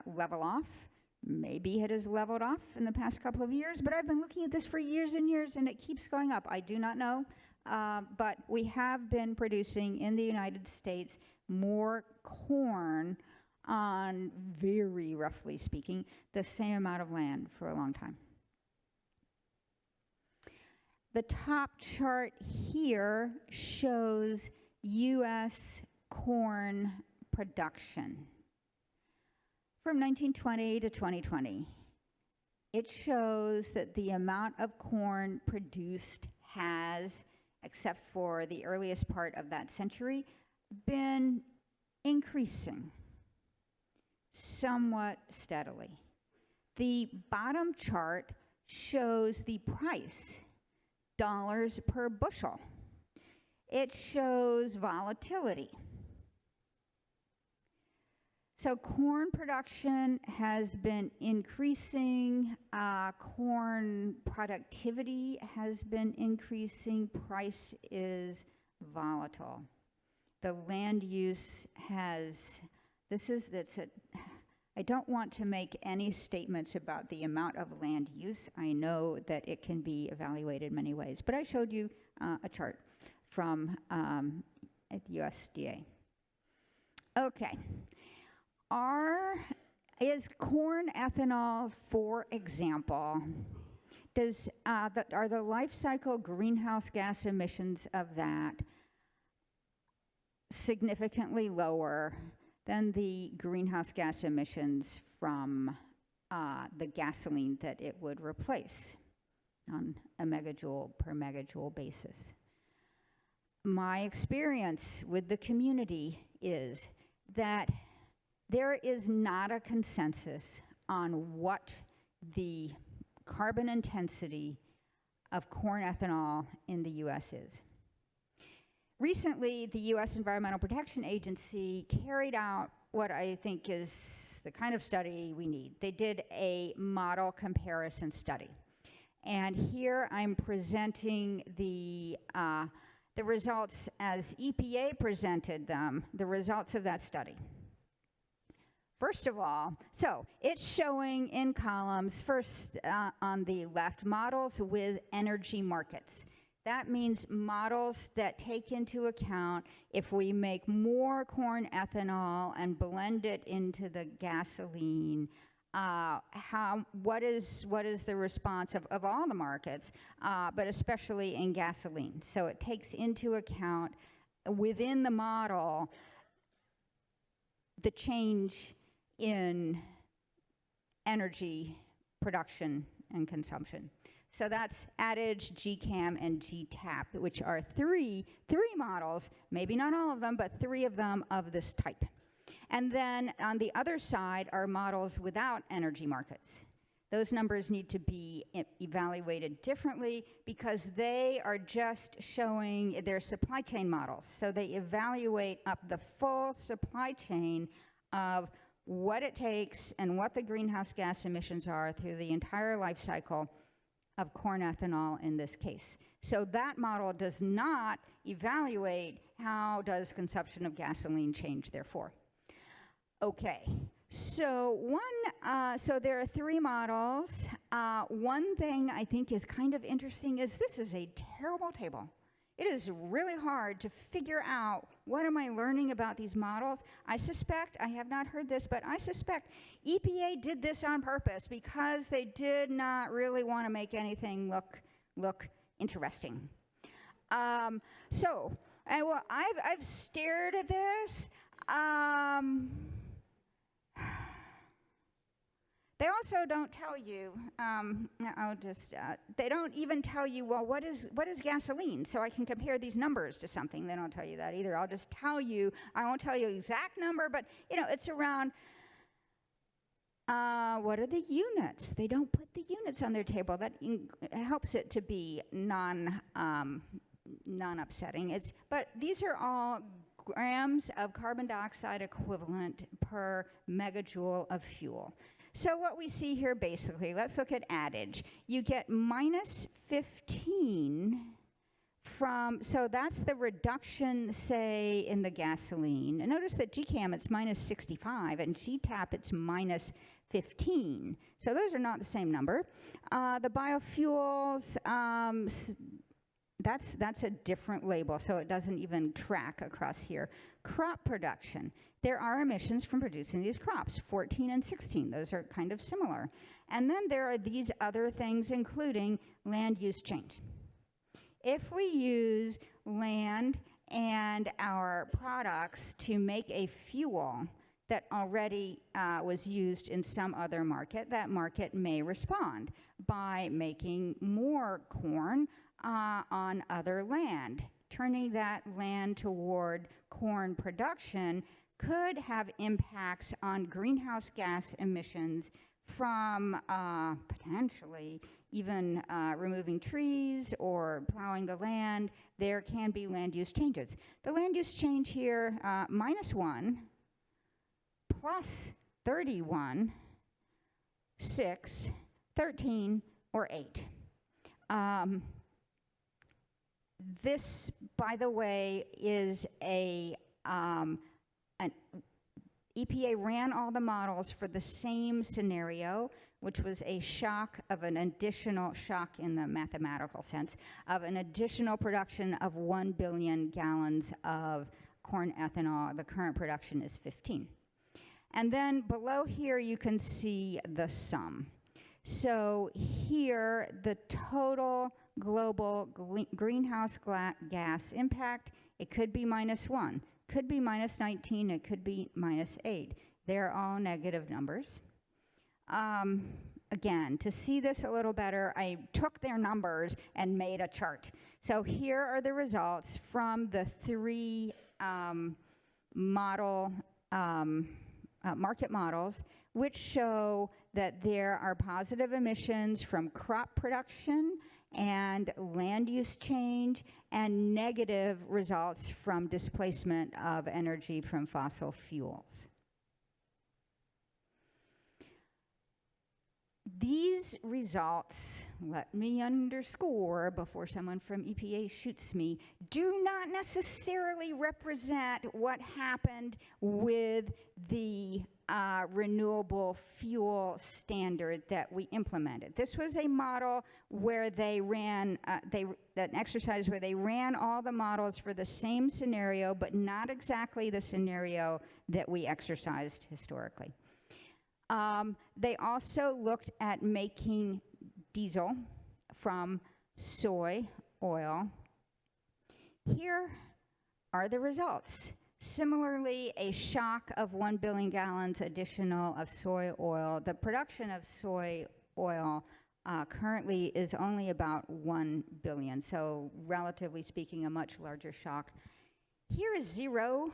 level off. Maybe it has leveled off in the past couple of years, but I've been looking at this for years and years, and it keeps going up. I do not know, but we have been producing in the United States more corn on, very roughly speaking, the same amount of land for a long time. The top chart here shows U.S. corn production from 1920 to 2020. It shows that the amount of corn produced has, except for the earliest part of that century, been increasing somewhat steadily. The bottom chart shows the price, dollars per bushel. It shows volatility. So corn production has been increasing, corn productivity has been increasing, price is volatile. The land use has, I don't want to make any statements about the amount of land use. I know that it can be evaluated many ways, but I showed you a chart from at the USDA. Okay. Is corn ethanol, for example, are the life cycle greenhouse gas emissions of that significantly lower than the greenhouse gas emissions from the gasoline that it would replace? on a megajoule per megajoule basis. My experience with the community is that there is not a consensus on what the carbon intensity of corn ethanol in the US is. Recently, the US Environmental Protection Agency carried out what I think is the kind of study we need. They did a model comparison study. And here I'm presenting the results as EPA presented them, the results of that study. First of all, so it's showing in columns, first on the left, models with energy markets. That means models that take into account if we make more corn ethanol and blend it into the gasoline, what is the response of all the markets, but especially in gasoline. So it takes into account within the model the change in energy production and consumption. So that's adage, GCAM, and GTAP, which are three models, maybe not all of them, but 3 of them of this type. And then on the other side are models without energy markets. Those numbers need to be evaluated differently because they are just showing their supply chain models. So they evaluate up the full supply chain of what it takes and what the greenhouse gas emissions are through the entire life cycle of corn ethanol in this case. So that model does not evaluate how does consumption of gasoline change, therefore. Okay, so so there are 3 models. One thing I think is kind of interesting is this is a terrible table. It is really hard to figure out what am I learning about these models. I suspect, I have not heard this, but I suspect EPA did this on purpose because they did not really want to make anything look interesting. I've stared at this. They also don't tell you, they don't even tell you, well, what is gasoline? So I can compare these numbers to something. They don't tell you that either. I'll just tell you, I won't tell you the exact number, but it's around, what are the units? They don't put the units on their table. That helps it to be non-upsetting. But these are all grams of carbon dioxide equivalent per megajoule of fuel. So what we see here basically, let's look at adage. You get minus 15 from, so that's the reduction, say, in the gasoline. And notice that GCAM, it's minus 65, and GTAP, it's minus 15. So those are not the same number. The biofuels, that's a different label, so it doesn't even track across here. Crop production. There are emissions from producing these crops, 14 and 16. Those are kind of similar. And then there are these other things, including land use change. If we use land and our products to make a fuel that already was used in some other market, that market may respond by making more corn on other land. Turning that land toward corn production could have impacts on greenhouse gas emissions from potentially even removing trees or plowing the land. There can be land use changes. The land use change here, -1, plus 31, 6, 13, or 8. This, by the way, is an EPA ran all the models for the same scenario, which was a shock of an additional shock in the mathematical sense of an additional production of 1 billion gallons of corn ethanol. The current production is 15. And then below here you can see the sum. So here the total global greenhouse gas impact, it could be -1, could be -19, it could be -8. They're all negative numbers. again, to see this a little better, I took their numbers and made a chart. So here are the results from the three market models, which show that there are positive emissions from crop production and land use change, and negative results from displacement of energy from fossil fuels. These results, let me underscore before someone from EPA shoots me, do not necessarily represent what happened with the renewable fuel standard that we implemented. This was a model where they ran, an exercise where they ran all the models for the same scenario, but not exactly the scenario that we exercised historically. They also looked at making diesel from soy oil. Here are the results. Similarly, a shock of 1 billion gallons additional of soy oil. The production of soy oil currently is only about 1 billion, so relatively speaking, a much larger shock. Here is 0.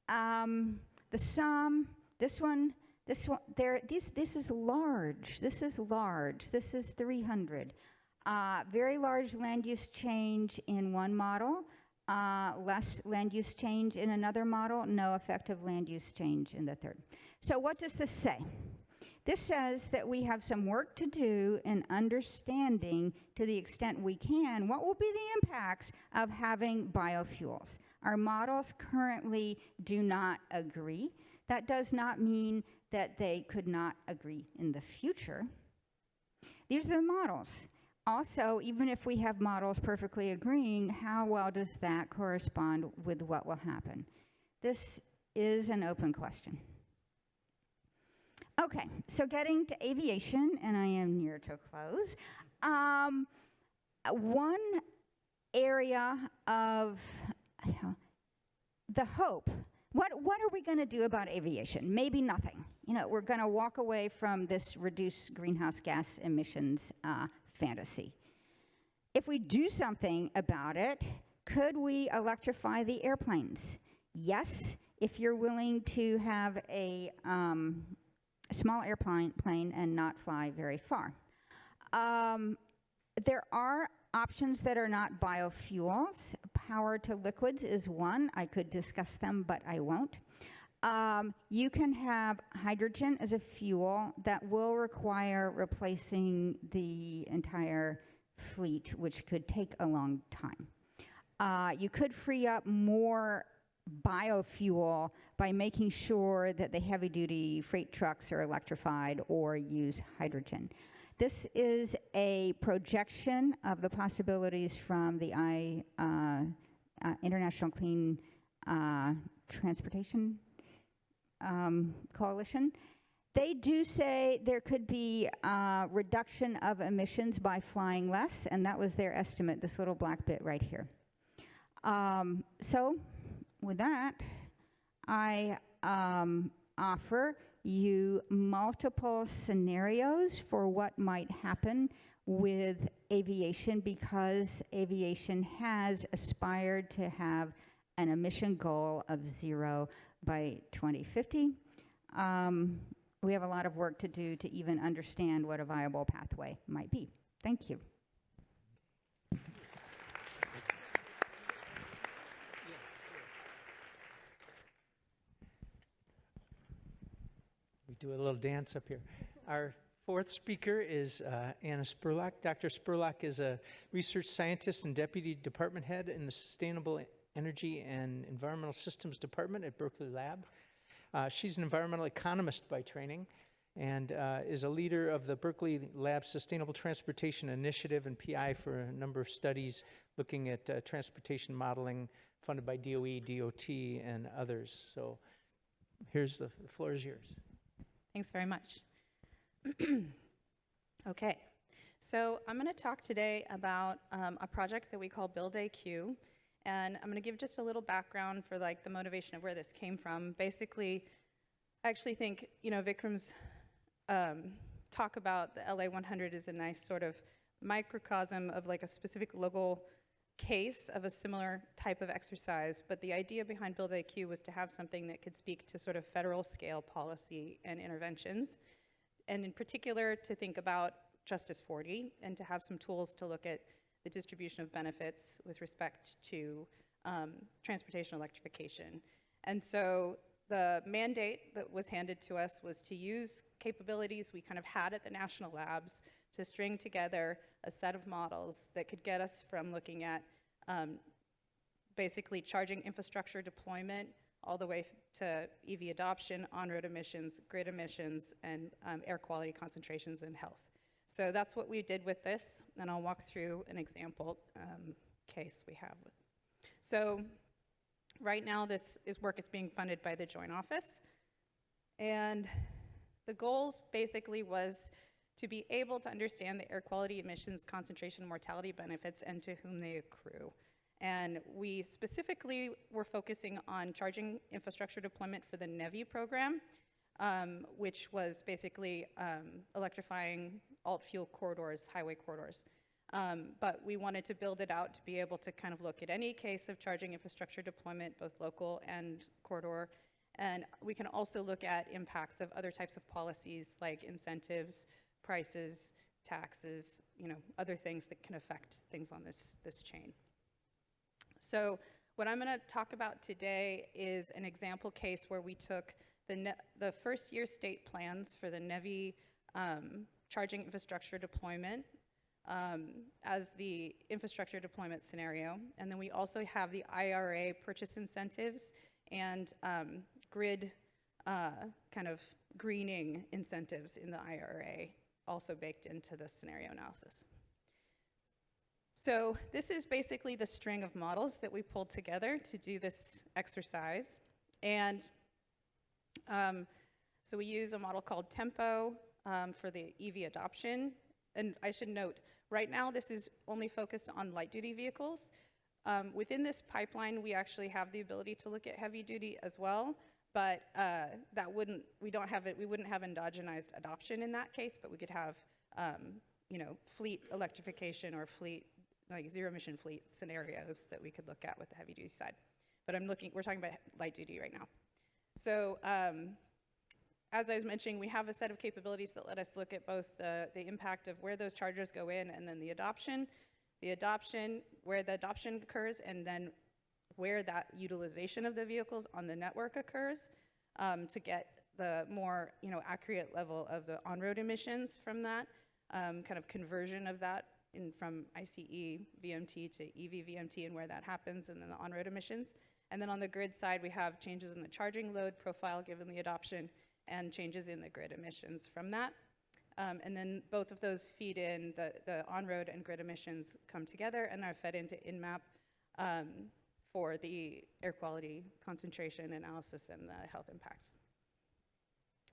The sum, this one, there, this is large. This is large. This is 300. Very large land use change in one model. Less land use change in another model, no effective land use change in the third. So what does this say? This says that we have some work to do in understanding, to the extent we can, what will be the impacts of having biofuels. Our models currently do not agree. That does not mean that they could not agree in the future. These are the models. Also, even if we have models perfectly agreeing, how well does that correspond with what will happen? This is an open question. Okay, so getting to aviation, and I am near to close. One area of the hope, what are we going to do about aviation? Maybe nothing. You know, we're going to walk away from this reduced greenhouse gas emissions fantasy. If we do something about it, could we electrify the airplanes? Yes, if you're willing to have a small airplane and not fly very far. There are options that are not biofuels. Power to liquids is one. I could discuss them, but I won't. You can have hydrogen as a fuel that will require replacing the entire fleet, which could take a long time. You could free up more biofuel by making sure that the heavy-duty freight trucks are electrified or use hydrogen. This is a projection of the possibilities from the International Clean Transportation Coalition. They do say there could be reduction of emissions by flying less, and that was their estimate, this little black bit right here. So with that, I offer you multiple scenarios for what might happen with aviation, because aviation has aspired to have an emission goal of 0 by 2050. We have a lot of work to do to even understand what a viable pathway might be. Thank you. We do a little dance up here. Our fourth speaker is Anna Spurlock. Dr. Spurlock is a research scientist and deputy department head in the Sustainable Energy and Environmental Systems Department at Berkeley Lab. She's an environmental economist by training and is a leader of the Berkeley Lab Sustainable Transportation Initiative and PI for a number of studies looking at transportation modeling funded by DOE, DOT, and others. So here's the floor is yours. Thanks very much. Okay, so I'm going to talk today about a project that we call Build AQ, and I'm going to give just a little background for like the motivation of where this came from. Basically, I actually think, you know, Vikram's talk about the LA 100 as a nice sort of microcosm of like a specific local case of a similar type of exercise, but the idea behind Build AQ was to have something that could speak to sort of federal scale policy and interventions, and in particular to think about Justice 40 and to have some tools to look at the distribution of benefits with respect to transportation electrification. And so the mandate that was handed to us was to use capabilities we kind of had at the national labs to string together a set of models that could get us from looking at basically charging infrastructure deployment all the way to EV adoption, on-road emissions, grid emissions, and air quality concentrations in health. So that's what we did with this, and I'll walk through an example case we have. So right now this work is being funded by the Joint Office, and the goals basically was to be able to understand the air quality, emissions, concentration, mortality benefits, and to whom they accrue. And we specifically were focusing on charging infrastructure deployment for the NEVI program, which was basically electrifying alt-fuel corridors, highway corridors. But we wanted to build it out to be able to kind of look at any case of charging infrastructure deployment, both local and corridor. And we can also look at impacts of other types of policies like incentives, prices, taxes, other things that can affect things on this chain. So what I'm going to talk about today is an example case where we took the first year state plans for the NEVI charging infrastructure deployment as the infrastructure deployment scenario. And then we also have the IRA purchase incentives and grid kind of greening incentives in the IRA also baked into the scenario analysis. So this is basically the string of models that we pulled together to do this exercise. And so we use a model called Tempo for the EV adoption. And I should note, right now this is only focused on light duty vehicles. Within this pipeline, we actually have the ability to look at heavy duty as well, but we wouldn't have endogenized adoption in that case, but we could have fleet electrification or fleet, like zero emission fleet scenarios that we could look at with the heavy duty side. But we're talking about light duty right now. So as I was mentioning, we have a set of capabilities that let us look at both the impact of where those chargers go in and then the adoption, where the adoption occurs, and then where that utilization of the vehicles on the network occurs to get the more accurate level of the on-road emissions from that, kind of conversion of that from ICE VMT to EV VMT and where that happens, and then the on-road emissions. And then on the grid side, we have changes in the charging load profile given the adoption and changes in the grid emissions from that. And then both of those feed in, the on-road and grid emissions come together and are fed into InMap for the air quality concentration analysis and the health impacts.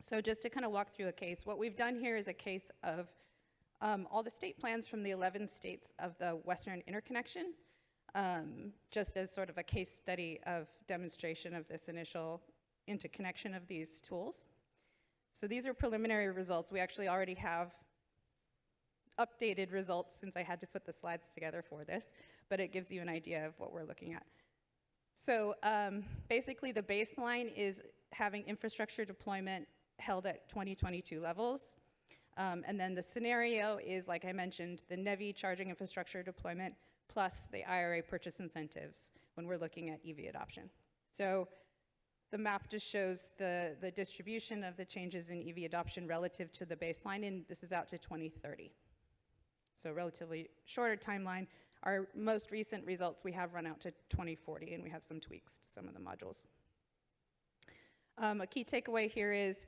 So just to kind of walk through a case, what we've done here is a case of all the state plans from the 11 states of the Western Interconnection, just as sort of a case study of demonstration of this initial interconnection of these tools. So these are preliminary results. We actually already have updated results since I had to put the slides together for this, but it gives you an idea of what we're looking at. So basically the baseline is having infrastructure deployment held at 2022 levels. And then the scenario is, like I mentioned, the NEVI charging infrastructure deployment plus the IRA purchase incentives when we're looking at EV adoption. So the map just shows the distribution of the changes in EV adoption relative to the baseline, and this is out to 2030. So relatively shorter timeline. Our most recent results we have run out to 2040, and we have some tweaks to some of the modules. A key takeaway here is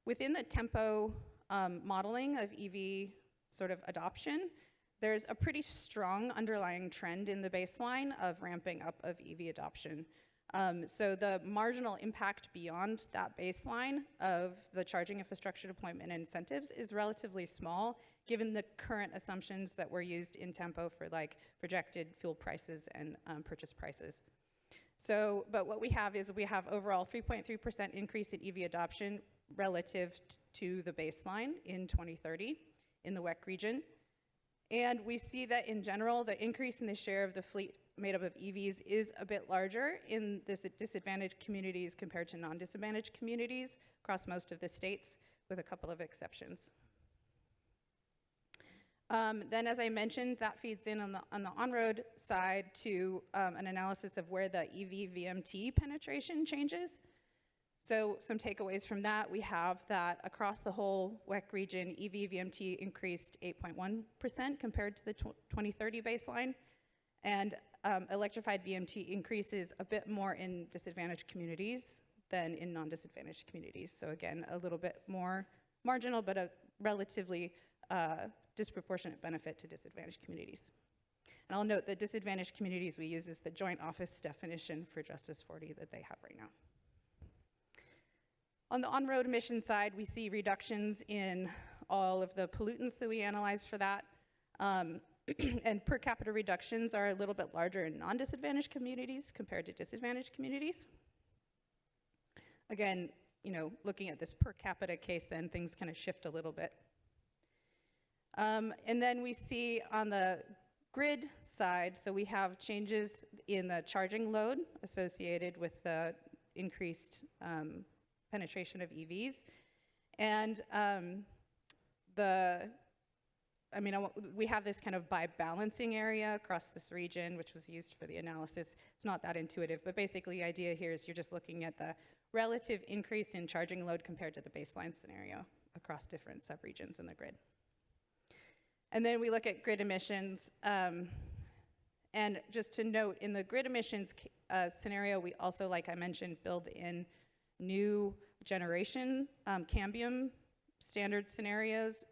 within the Tempo modeling of EV sort of adoption, there's a pretty strong underlying trend in the baseline of ramping up of EV adoption. So the marginal impact beyond that baseline of the charging infrastructure deployment and incentives is relatively small, given the current assumptions that were used in Tempo for like projected fuel prices and purchase prices. So, but what we have is we have overall 3.3% increase in EV adoption relative to the baseline in 2030 in the WEC region. And we see that in general, the increase in the share of the fleet made up of EVs is a bit larger in this disadvantaged communities compared to non-disadvantaged communities across most of the states, with a couple of exceptions. Then, as I mentioned, that feeds in on the on-road side to an analysis of where the EV VMT penetration changes. So some takeaways from that, we have that across the whole WEC region, EV VMT increased 8.1% compared to the 2030 baseline, and electrified VMT increases a bit more in disadvantaged communities than in non-disadvantaged communities. So again, a little bit more marginal, but a relatively disproportionate benefit to disadvantaged communities. And I'll note that disadvantaged communities we use is the joint office definition for Justice 40 that they have right now. On the on-road emission side, we see reductions in all of the pollutants that we analyzed for that. And per capita reductions are a little bit larger in non-disadvantaged communities compared to disadvantaged communities. Again, you know, looking at this per capita case, then things kind of shift a little bit. And then we see on the grid side, so we have changes in the charging load associated with the increased penetration of EVs. And we have this kind of by balancing area across this region, which was used for the analysis. It's not that intuitive, but basically the idea here is you're just looking at the relative increase in charging load compared to the baseline scenario across different subregions in the grid. And then we look at grid emissions. And just to note, in the grid emissions scenario, we also, like I mentioned, build in new generation cambium standard scenarios,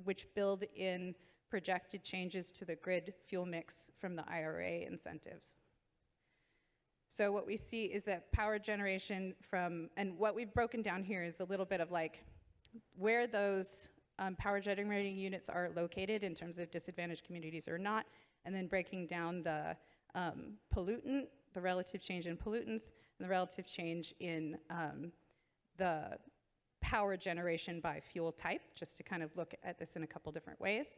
which build in projected changes to the grid fuel mix from the IRA incentives. So what we see is that power generation from, and what we've broken down here is a little bit of like where those power generating units are located in terms of disadvantaged communities or not, and then breaking down the pollutant, the relative change in pollutants, and the relative change in the power generation by fuel type, just to kind of look at this in a couple different ways.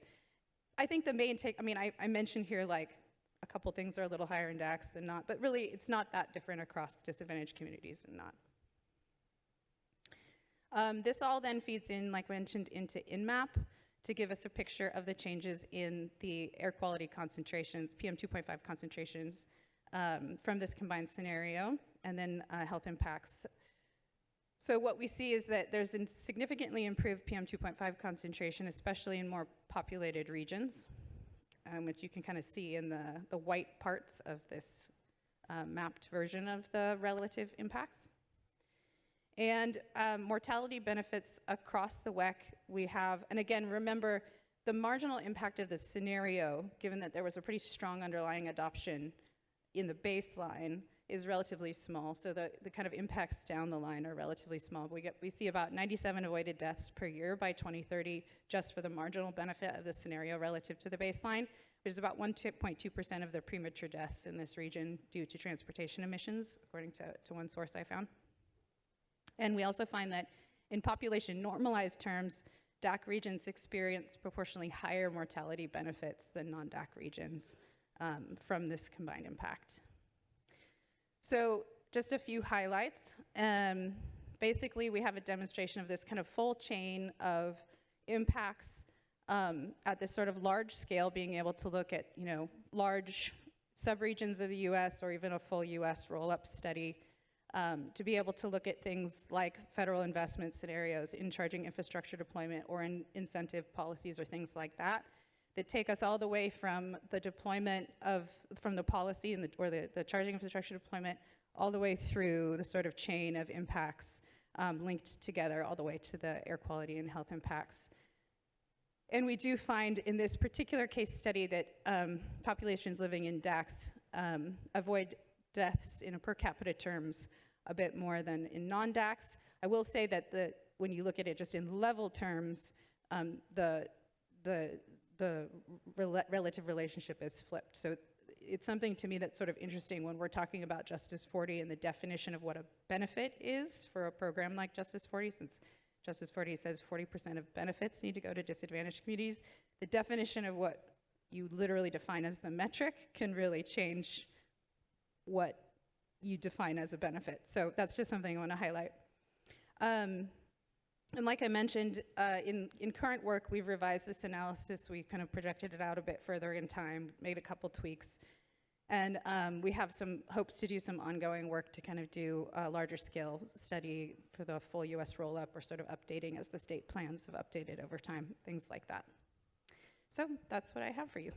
I think the main take, I mentioned here like a couple things are a little higher in DAX than not, but really it's not that different across disadvantaged communities and not. This all then feeds in, like mentioned, into INMAP to give us a picture of the changes in the air quality concentrations, PM2.5 concentrations from this combined scenario, and then health impacts. So what we see is that there's a significantly improved PM2.5 concentration, especially in more populated regions, which you can kind of see in the white parts of this mapped version of the relative impacts. And mortality benefits across the WEC we have, and again, remember, the marginal impact of the scenario, given that there was a pretty strong underlying adoption in the baseline, is relatively small. So the kind of impacts down the line are relatively small. We see about 97 avoided deaths per year by 2030 just for the marginal benefit of the scenario relative to the baseline, which is about 1.2% of the premature deaths in this region due to transportation emissions, according to one source I found. And we also find that in population normalized terms, DAC regions experience proportionally higher mortality benefits than non-DAC regions from this combined impact. So just a few highlights. Basically, we have a demonstration of this kind of full chain of impacts at this sort of large scale, being able to look at, you know, large subregions of the US or even a full US roll-up study to be able to look at things like federal investment scenarios in charging infrastructure deployment or in incentive policies or things like that, that take us all the way from the deployment from the policy and the charging infrastructure deployment all the way through the sort of chain of impacts linked together all the way to the air quality and health impacts. And we do find in this particular case study that populations living in DACs avoid deaths in a per capita terms a bit more than in non-DACs. I will say that when you look at it just in level terms, the relative relationship is flipped. So it's something to me that's sort of interesting when we're talking about Justice 40 and the definition of what a benefit is for a program like Justice 40, since Justice 40 says 40% of benefits need to go to disadvantaged communities. The definition of what you literally define as the metric can really change what you define as a benefit. So that's just something I want to highlight. And like I mentioned, in current work, we've revised this analysis. We kind of projected it out a bit further in time, made a couple tweaks. And we have some hopes to do some ongoing work to kind of do a larger scale study for the full US roll-up, or sort of updating as the state plans have updated over time, things like that. So that's what I have for you.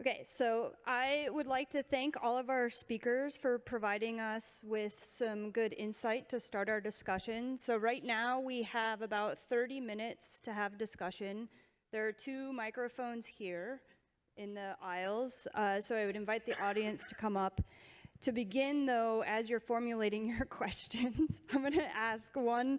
Okay, so I would like to thank all of our speakers for providing us with some good insight to start our discussion. So right now we have about 30 minutes to have discussion. There are 2 microphones here in the aisles, so I would invite the audience to come up. To begin, though, as you're formulating your questions, I'm going to ask one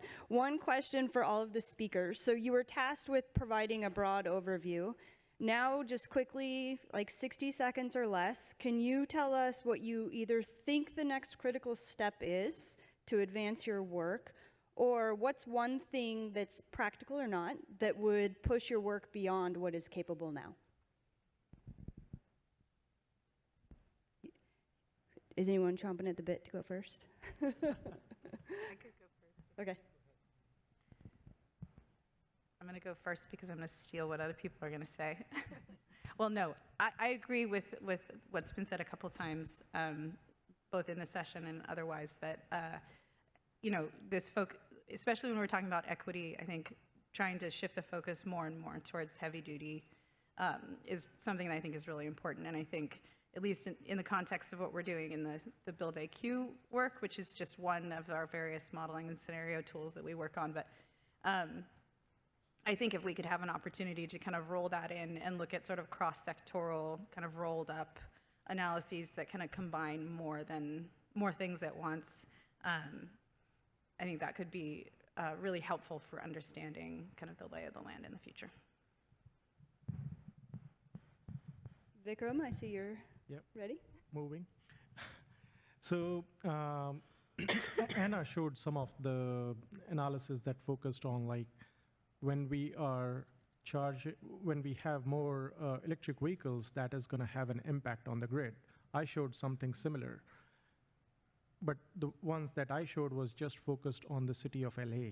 question for all of the speakers. So you were tasked with providing a broad overview. Now, just quickly, like 60 seconds or less, can you tell us what you either think the next critical step is to advance your work, or what's one thing that's practical or not that would push your work beyond what is capable now? Is anyone chomping at the bit to go first? I could go first. Okay. I'm going to go first because I'm going to steal what other people are going to say. Well, no, I agree with what's been said a couple times, both in the session and otherwise, that, you know, this especially when we're talking about equity, I think trying to shift the focus more and more towards heavy duty is something that I think is really important. And I think, at least in the context of what we're doing in the Build AQ work, which is just one of our various modeling and scenario tools that we work on, but I think if we could have an opportunity to kind of roll that in and look at sort of cross-sectoral, kind of rolled up analyses that kind of combine more things at once, I think that could be really helpful for understanding kind of the lay of the land in the future. Vikram, I see you're ready. Moving. So Anna showed some of the analysis that focused on, like, when we have more electric vehicles, that is going to have an impact on the grid. I showed something similar, but the ones that I showed was just focused on the city of LA.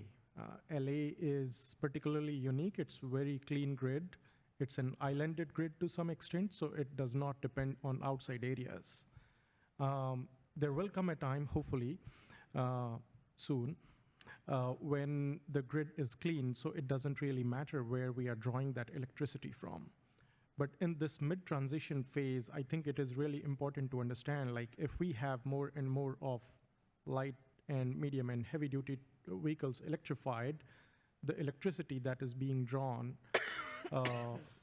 LA is particularly unique. It's a very clean grid. It's an islanded grid to some extent, so it does not depend on outside areas. There will come a time, hopefully, soon, when the grid is clean, so it doesn't really matter where we are drawing that electricity from. But in this mid-transition phase, I think it is really important to understand, like, if we have more and more of light and medium and heavy-duty vehicles electrified, the electricity that is being drawn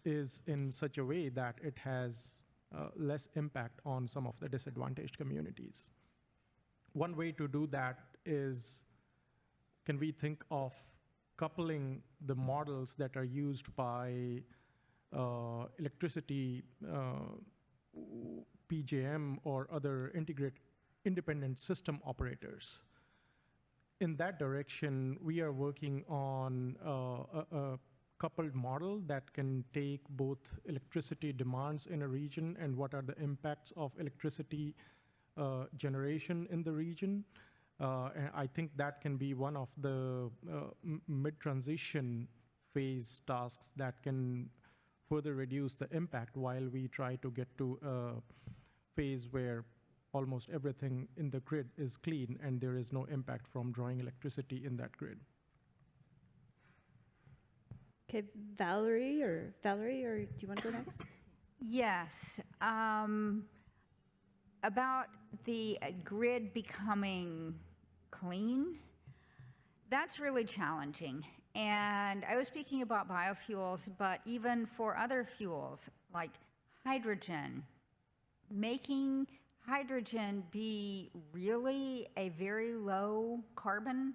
is in such a way that it has less impact on some of the disadvantaged communities. One way to do that is, can we think of coupling the models that are used by electricity PJM or other independent system operators? In that direction, we are working on a coupled model that can take both electricity demands in a region and what are the impacts of electricity generation in the region. And I think that can be one of the mid-transition phase tasks that can further reduce the impact while we try to get to a phase where almost everything in the grid is clean and there is no impact from drawing electricity in that grid. Okay, Valerie, or do you want to go next? Yes. About the grid becoming clean, that's really challenging. And I was speaking about biofuels, but even for other fuels like hydrogen, making hydrogen be really a very low carbon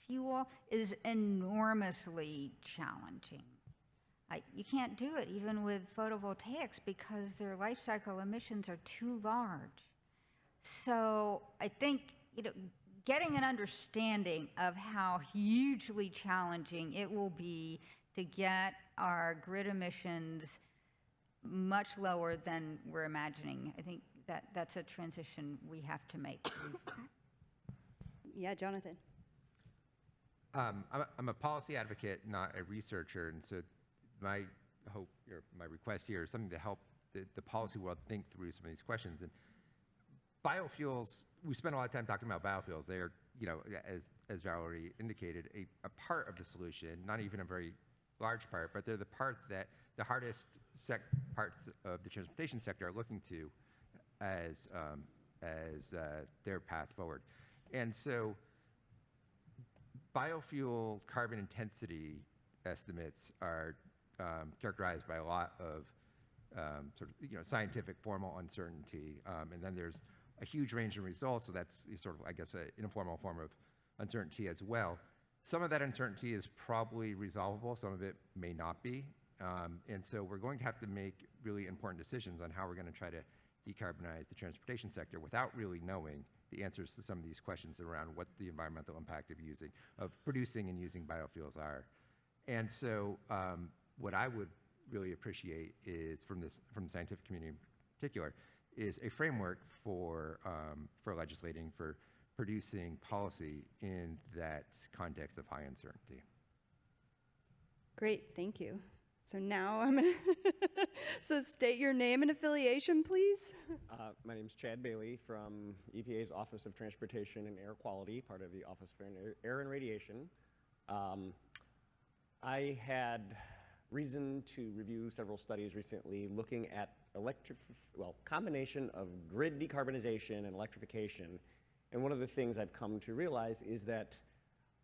fuel is enormously challenging. You can't do it even with photovoltaics because their life cycle emissions are too large. So I think, getting an understanding of how hugely challenging it will be to get our grid emissions much lower than we're imagining. I think that's a transition we have to make. Yeah, Jonathan. I'm a policy advocate, not a researcher, and so my hope or my request here is something to help the policy world think through some of these questions. And biofuels, we spend a lot of time talking about biofuels. They are, as Valerie indicated, a part of the solution, not even a very large part, but they're the part that the hardest parts of the transportation sector are looking to as their path forward. And so biofuel carbon intensity estimates are characterized by a lot of scientific formal uncertainty, and then there's a huge range of results, so that's sort of, I guess, an informal form of uncertainty as well. Some of that uncertainty is probably resolvable, some of it may not be, and so we're going to have to make really important decisions on how we're going to try to decarbonize the transportation sector without really knowing the answers to some of these questions around what the environmental impact of producing and using biofuels are. And so what I would really appreciate is from the scientific community in particular is a framework for legislating, for producing policy in that context of high uncertainty. Great, thank you. So now I'm gonna, so state your name and affiliation, please. My name is Chad Bailey from EPA's Office of Transportation and Air Quality, part of the Office of Air and Radiation. I had reason to review several studies recently looking at combination of grid decarbonization and electrification. And one of the things I've come to realize is that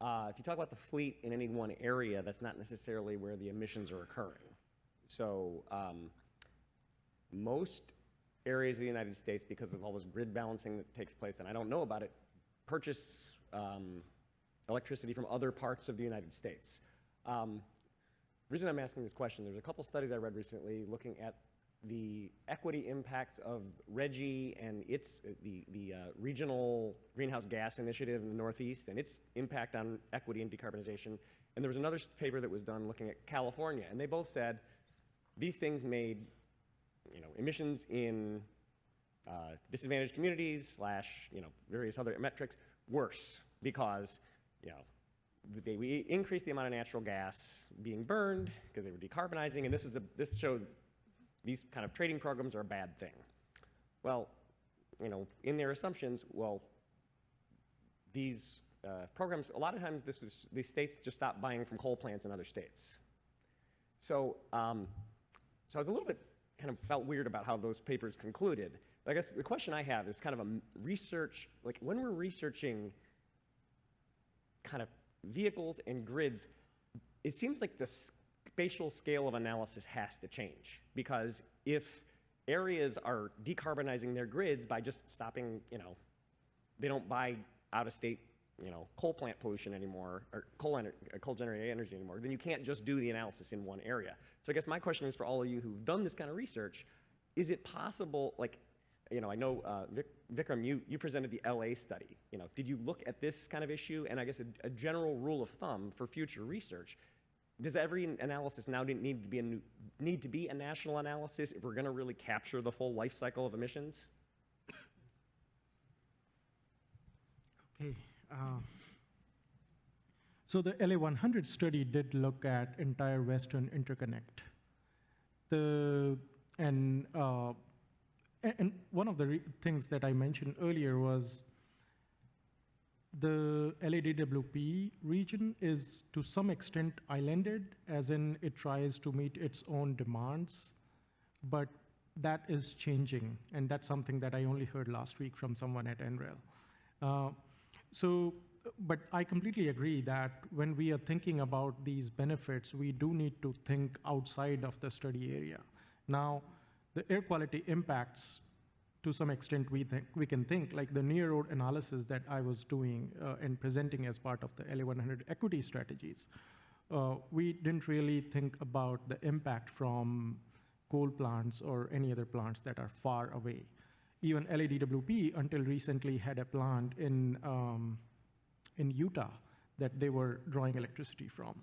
if you talk about the fleet in any one area, that's not necessarily where the emissions are occurring. So most areas of the United States, because of all this grid balancing that takes place, and I don't know about it, purchase electricity from other parts of the United States. The reason I'm asking this question, there's a couple studies I read recently looking at the equity impacts of RGGI and the regional greenhouse gas initiative in the Northeast and its impact on equity and decarbonization. And there was another paper that was done looking at California, and they both said these things made emissions in disadvantaged communities / various other metrics worse because we increased the amount of natural gas being burned because they were decarbonizing, and this shows these kind of trading programs are a bad thing. Well, in their assumptions, these programs, a lot of times these states just stopped buying from coal plants in other states. So, so I was a little bit kind of felt weird about how those papers concluded. But I guess the question I have is kind of a research, like when we're researching kind of vehicles and grids, it seems like the spatial scale of analysis has to change, because if areas are decarbonizing their grids by just stopping, they don't buy out-of-state, coal plant pollution anymore, or coal-generated energy anymore, then you can't just do the analysis in one area. So I guess my question is for all of you who've done this kind of research, is it possible, I know Vikram, you presented the LA study. Did you look at this kind of issue? And I guess a general rule of thumb for future research, does every analysis now need to be a national analysis if we're going to really capture the full life cycle of emissions? Okay. So the LA 100 study did look at entire Western interconnect. And one of the things that I mentioned earlier was the LADWP region is to some extent islanded, as in it tries to meet its own demands, but that is changing, and that's something that I only heard last week from someone at NREL. But I completely agree that when we are thinking about these benefits, we do need to think outside of the study area. Now, the air quality impacts, to some extent, we can think, like the near road analysis that I was doing and presenting as part of the LA 100 equity strategies. we didn't really think about the impact from coal plants or any other plants that are far away. Even LADWP, until recently, had a plant in Utah that they were drawing electricity from.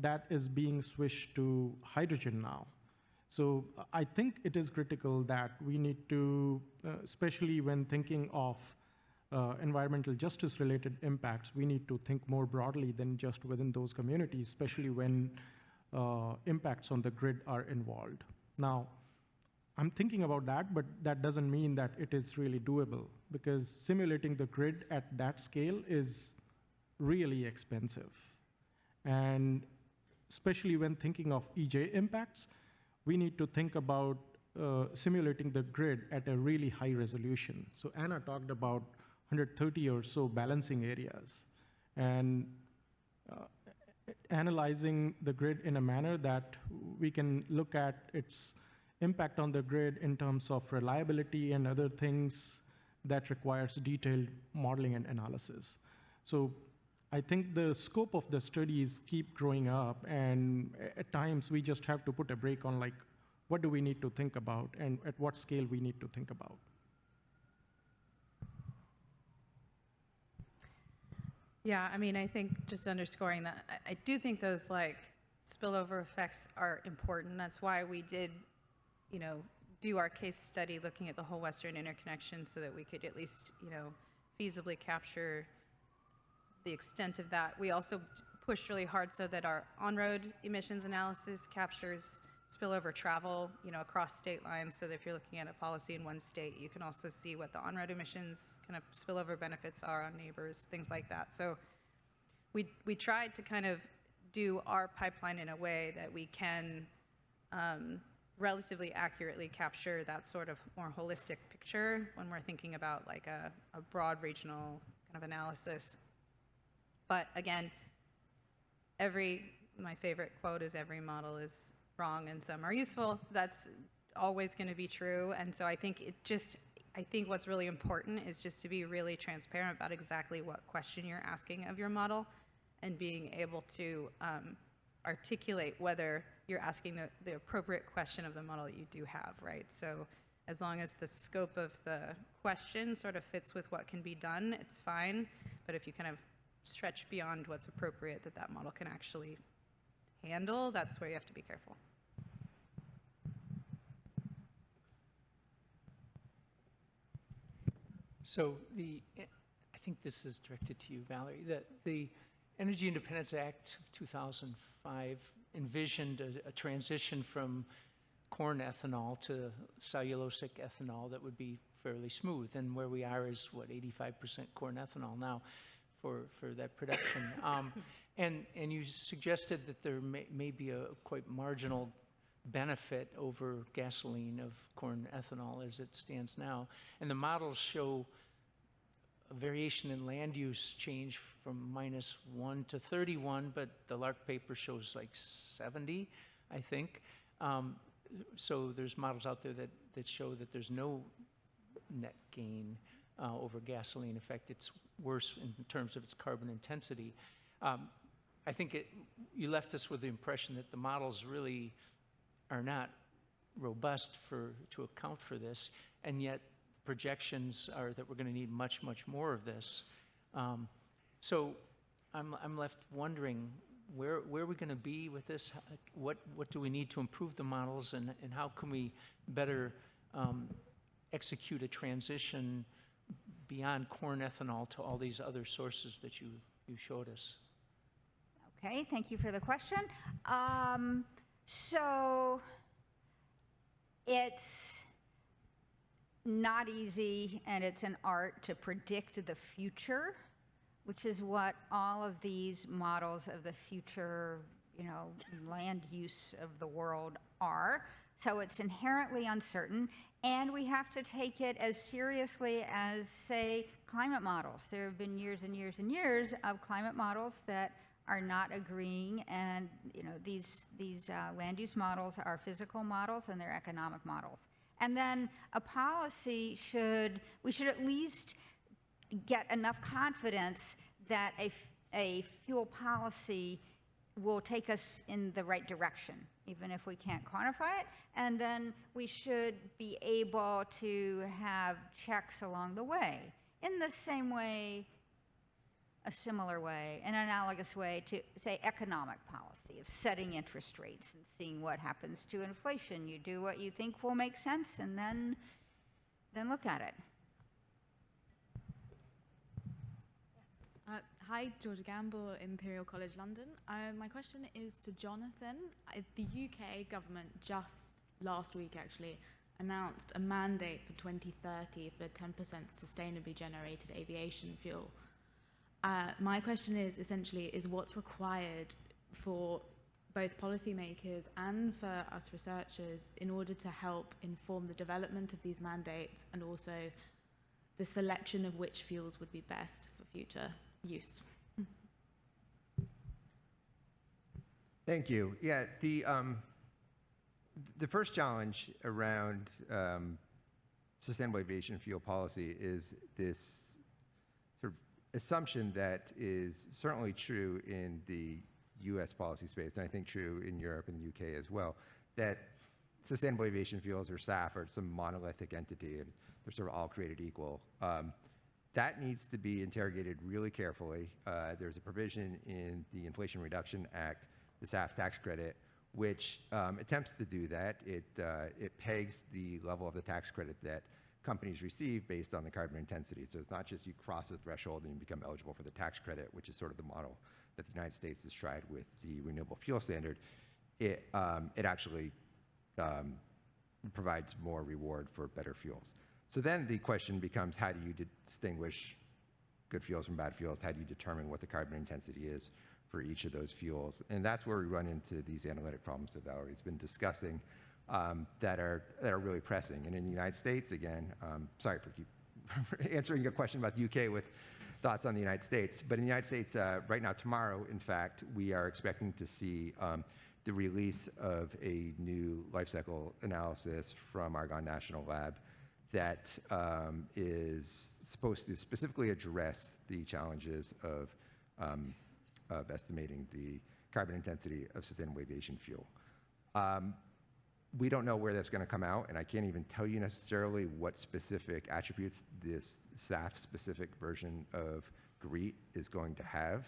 That is being switched to hydrogen now. So I think it is critical that we need to, especially when thinking of environmental justice related impacts, we need to think more broadly than just within those communities, especially when impacts on the grid are involved. Now, I'm thinking about that, but that doesn't mean that it is really doable, because simulating the grid at that scale is really expensive. And especially when thinking of EJ impacts, we need to think about simulating the grid at a really high resolution. So Anna talked about 130 or so balancing areas, and analyzing the grid in a manner that we can look at its impact on the grid in terms of reliability and other things that requires detailed modeling and analysis. So I think the scope of the studies keep growing up, and at times we just have to put a break on, like, what do we need to think about and at what scale we need to think about. Yeah, I mean, I think just underscoring that, I do think those like spillover effects are important. That's why we did, do our case study looking at the whole Western interconnection so that we could at least, feasibly capture the extent of that. We also pushed really hard so that our on-road emissions analysis captures spillover travel, across state lines, so that if you're looking at a policy in one state, you can also see what the on-road emissions kind of spillover benefits are on neighbors, things like that. So we tried to kind of do our pipeline in a way that we can relatively accurately capture that sort of more holistic picture when we're thinking about like a broad regional kind of analysis. But again, my favorite quote is, every model is wrong and some are useful. That's always going to be true. And so I think what's really important is just to be really transparent about exactly what question you're asking of your model, and being able to articulate whether you're asking the appropriate question of the model that you do have, right? So as long as the scope of the question sort of fits with what can be done, it's fine. But if you kind of stretch beyond what's appropriate that model can actually handle, that's where you have to be careful. So I think this is directed to you, Valerie. The Energy Independence Act of 2005 envisioned a transition from corn ethanol to cellulosic ethanol that would be fairly smooth. And where we are is, 85% corn ethanol now for that production. And you suggested that there may be a quite marginal benefit over gasoline of corn ethanol as it stands now. And the models show a variation in land use change from -1 to 31, but the Lark paper shows like 70, I think. So there's models out there that show that there's no net gain over gasoline. In fact, it's worse in terms of its carbon intensity. I think you left us with the impression that the models really are not robust to account for this, and yet projections are that we're going to need much, much more of this. So I'm left wondering, where are we going to be with this? What do we need to improve the models, and how can we better execute a transition beyond corn ethanol to all these other sources that you showed us? Okay, thank you for the question. So it's not easy, and it's an art to predict the future, which is what all of these models of the future, land use of the world are. So it's inherently uncertain, and we have to take it as seriously as, say, climate models. There have been years and years and years of climate models that are not agreeing, and these land use models are physical models and they're economic models. And then a policy we should at least get enough confidence that a fuel policy will take us in the right direction, even if we can't quantify it. And then we should be able to have checks along the way, in the same way, a similar way, an analogous way to, say, economic policy of setting interest rates and seeing what happens to inflation. You do what you think will make sense, and then look at it. Hi, Georgia Gamble, Imperial College London. My question is to Jonathan. The UK government just last week actually announced a mandate for 2030 for 10% sustainably generated aviation fuel. My question is essentially what's required for both policymakers and for us researchers in order to help inform the development of these mandates and also the selection of which fuels would be best for future use. Thank you. Yeah, the first challenge around sustainable aviation fuel policy is this sort of assumption that is certainly true in the US policy space, and I think true in Europe and the UK as well, that sustainable aviation fuels, or SAF, are some monolithic entity, and they're sort of all created equal. That needs to be interrogated really carefully. There's a provision in the Inflation Reduction Act, the SAF tax credit, which attempts to do that. It pegs the level of the tax credit that companies receive based on the carbon intensity. So it's not just you cross a threshold and you become eligible for the tax credit, which is sort of the model that the United States has tried with the Renewable Fuel Standard. It actually provides more reward for better fuels. So then the question becomes, how do you distinguish good fuels from bad fuels? How do you determine what the carbon intensity is for each of these fuels? And that's where we run into these analytic problems that Valerie's been discussing that are really pressing. And in the United States, again, sorry for answering your question about the UK with thoughts on the United States, but in the United States, right now, tomorrow, in fact, we are expecting to see the release of a new life cycle analysis from Argonne National Lab that is supposed to specifically address the challenges of estimating the carbon intensity of sustainable aviation fuel. We don't know where that's going to come out, and I can't even tell you necessarily what specific attributes this SAF-specific version of GREET is going to have.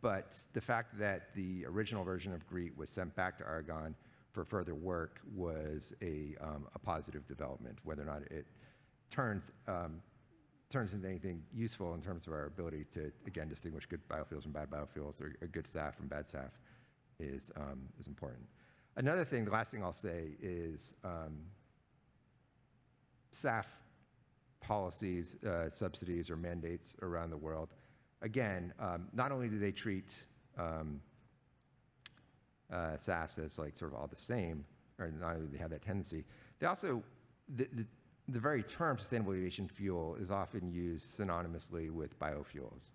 But the fact that the original version of GREET was sent back to Argonne for further work was a positive development. Whether or not it turns into anything useful in terms of our ability to, again, distinguish good biofuels from bad biofuels, or a good SAF from bad SAF, is important. Another thing, the last thing I'll say is SAF policies, subsidies, or mandates around the world. Again, not only do they treat SAFs as like sort of all the same, or not only do they have that tendency, they also, the very term sustainable aviation fuel is often used synonymously with biofuels.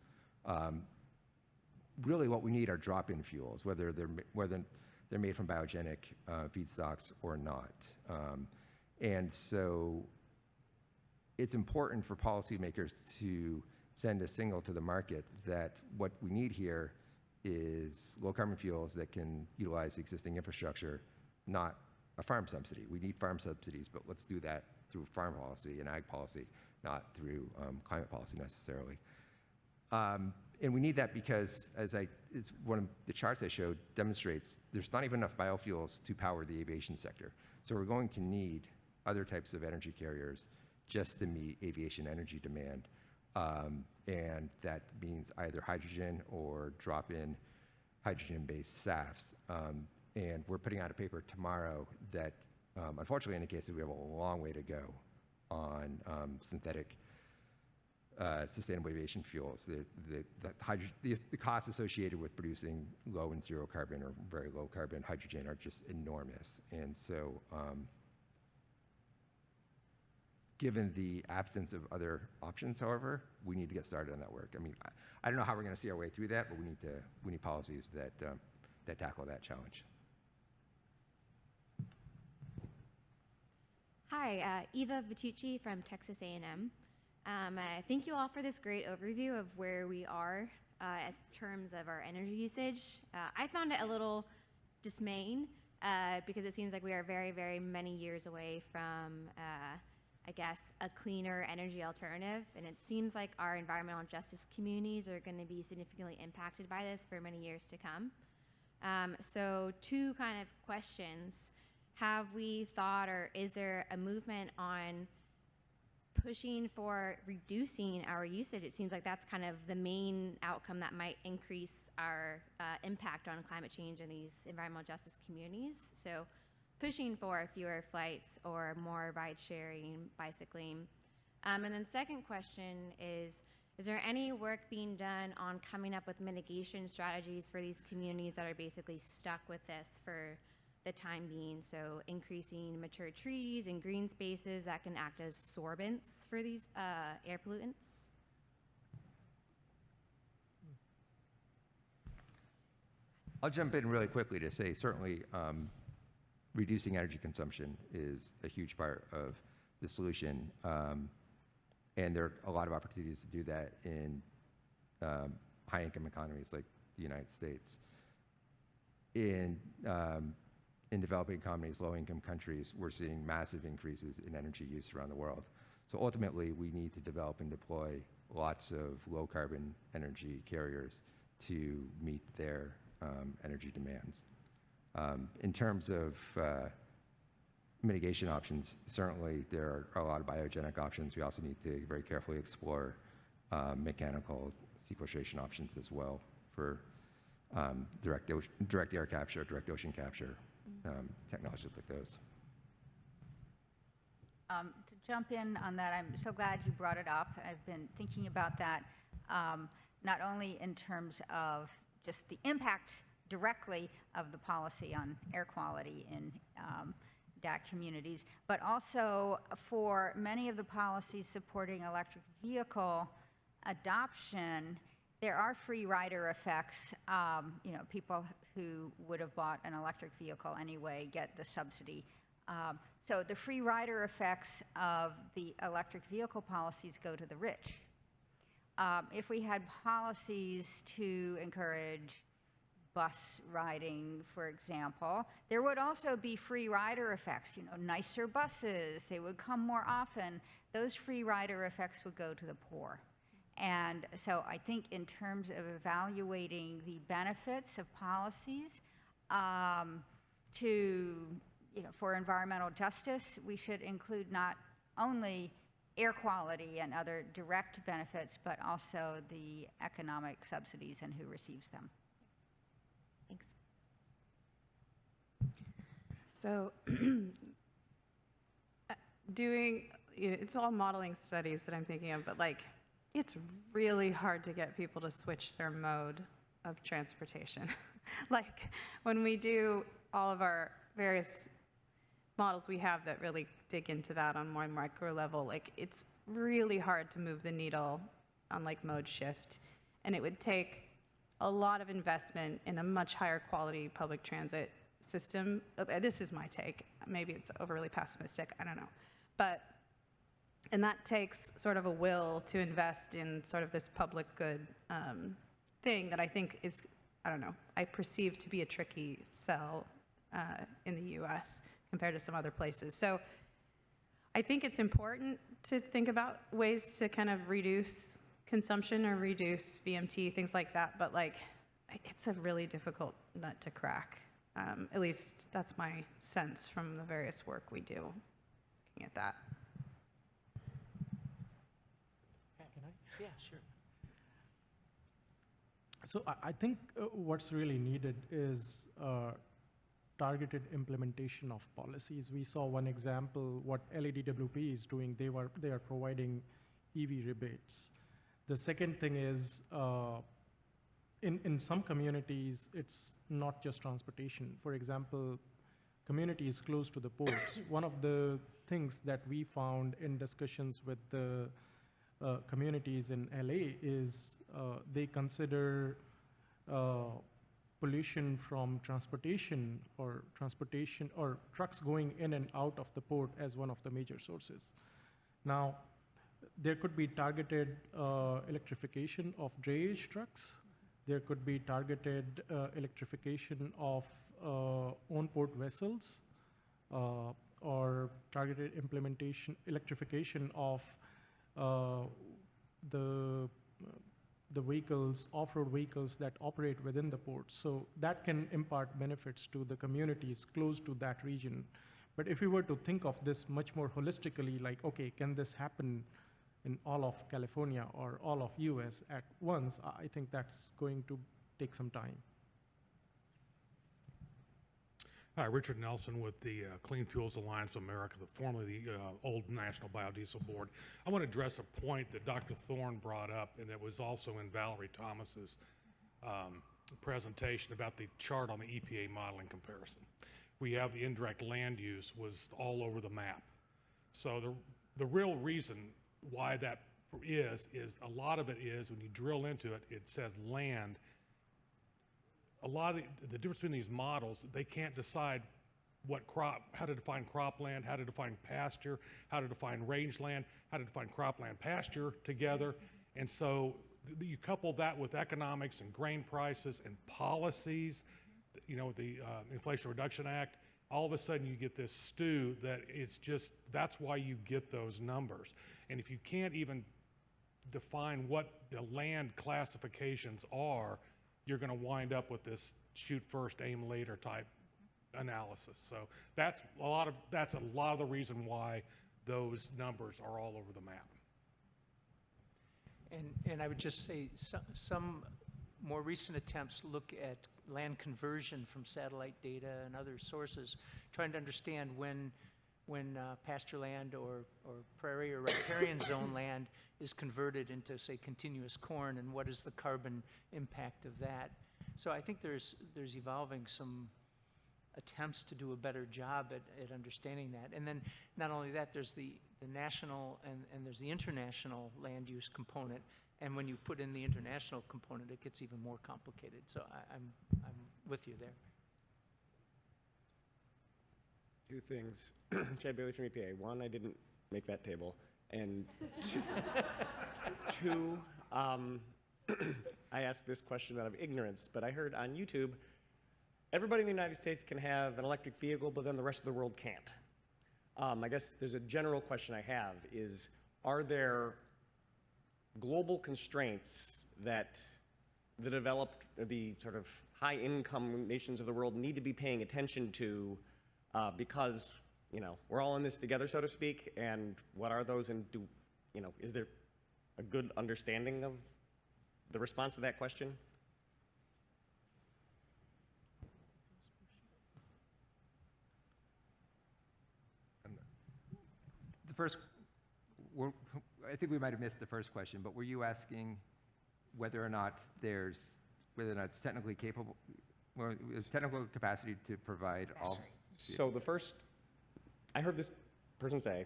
Really what we need are drop-in fuels, whether they're made from biogenic feedstocks or not. And so it's important for policymakers to send a signal to the market that what we need here is low carbon fuels that can utilize existing infrastructure, not a farm subsidy. We need farm subsidies, but let's do that through farm policy and ag policy, not through climate policy necessarily. And we need that because, it's one of the charts I showed demonstrates, there's not even enough biofuels to power the aviation sector. So we're going to need other types of energy carriers just to meet aviation energy demand. And that means either hydrogen or drop-in hydrogen-based SAFs. And we're putting out a paper tomorrow that unfortunately indicates that we have a long way to go on synthetic sustainable aviation fuels. The costs associated with producing low and zero carbon or very low carbon hydrogen are just enormous. And so given the absence of other options, however, we need to get started on that work. I mean, I don't know how we're going to see our way through that, but we need policies that tackle that challenge. Hi, Eva Vitucci from Texas A&M. Thank you all for this great overview of where we are as terms of our energy usage. I found it a little dismaying because it seems like we are very, very many years away from, I guess, a cleaner energy alternative. And it seems like our environmental justice communities are going to be significantly impacted by this for many years to come. So two kind of questions. Have we thought, or is there a movement on pushing for reducing our usage? It seems like that's kind of the main outcome that might increase our impact on climate change in these environmental justice communities. So pushing for fewer flights or more ride sharing, bicycling. And then second question is there any work being done on coming up with mitigation strategies for these communities that are basically stuck with this for the time being? So increasing mature trees and green spaces that can act as sorbents for these air pollutants? I'll jump in really quickly to say certainly reducing energy consumption is a huge part of the solution. And there are a lot of opportunities to do that in high-income economies like the United States. In developing economies, low-income countries, we're seeing massive increases in energy use around the world. So ultimately, we need to develop and deploy lots of low-carbon energy carriers to meet their energy demands. In terms of mitigation options, certainly there are a lot of biogenic options. We also need to very carefully explore mechanical sequestration options as well for direct air capture, direct ocean capture, technologies like those. To jump in on that, I'm so glad you brought it up. I've been thinking about that, not only in terms of just the impact directly of the policy on air quality in DAC communities, but also for many of the policies supporting electric vehicle adoption. There are free rider effects. People who would have bought an electric vehicle anyway get the subsidy. So the free rider effects of the electric vehicle policies go to the rich. If we had policies to encourage bus riding, for example, there would also be free rider effects. Nicer buses, they would come more often. Those free rider effects would go to the poor. And so I think in terms of evaluating the benefits of policies for environmental justice, we should include not only air quality and other direct benefits, but also the economic subsidies and who receives them. Thanks. So it's all modeling studies that I'm thinking of, but it's really hard to get people to switch their mode of transportation. When we do all of our various models we have that really dig into that on more micro level, it's really hard to move the needle on mode shift. And it would take a lot of investment in a much higher quality public transit system. This is my take. Maybe it's overly pessimistic, I don't know. And that takes sort of a will to invest in sort of this public good thing that I think is, I perceive to be a tricky sell in the US compared to some other places. So I think it's important to think about ways to kind of reduce consumption or reduce VMT, things like that, but it's a really difficult nut to crack. At least that's my sense from the various work we do looking at that. Yeah, sure. So I think what's really needed is targeted implementation of policies. We saw one example, what LADWP is doing. They are providing EV rebates. The second thing is, in some communities, it's not just transportation. For example, communities close to the ports. One of the things that we found in discussions with the communities in LA is they consider pollution from transportation or trucks going in and out of the port as one of the major sources. Now, there could be targeted electrification of drayage trucks There could be targeted electrification of on-port vessels, or targeted electrification of the vehicles, off-road vehicles that operate within the port. So that can impart benefits to the communities close to that region. But if we were to think of this much more holistically, like, okay, can this happen in all of California or all of US at once, I think that's going to take some time. Hi, Richard Nelson with the Clean Fuels Alliance of America, formerly the old National Biodiesel Board. I want to address a point that Dr. Thorne brought up, and that was also in Valerie Thomas's presentation about the chart on the EPA modeling comparison. We have the indirect land use was all over the map. So the real reason why that is a lot of it is when you drill into it, it says land. A lot of the difference between these models, they can't decide how to define cropland, how to define pasture, how to define rangeland, how to define cropland pasture together. And so you couple that with economics and grain prices and policies, you know, the Inflation Reduction Act, all of a sudden you get this stew that it's just, that's why you get those numbers. And if you can't even define what the land classifications are, you're going to wind up with this shoot first, aim later type analysis. So that's a lot of the reason why those numbers are all over the map. And I would just say some more recent attempts look at land conversion from satellite data and other sources, trying to understand when pasture land or prairie or riparian zone land is converted into, say, continuous corn, and what is the carbon impact of that. So I think there's evolving some attempts to do a better job at understanding that. And then not only that, there's the national and there's the international land use component. And when you put in the international component, it gets even more complicated. So I'm with you there. Two things. Chad Bailey from EPA. One, I didn't make that table. And two, I asked this question out of ignorance, but I heard on YouTube, everybody in the United States can have an electric vehicle, but then the rest of the world can't. I guess there's a general question I have is, are there global constraints that the developed, the sort of high-income nations of the world need to be paying attention to because, you know, we're all in this together, so to speak, and what are those, and is there a good understanding of the response to that question? I think we might have missed the first question, but were you asking whether or not it's technically capable, or is technical capacity to provide all? So I heard this person say,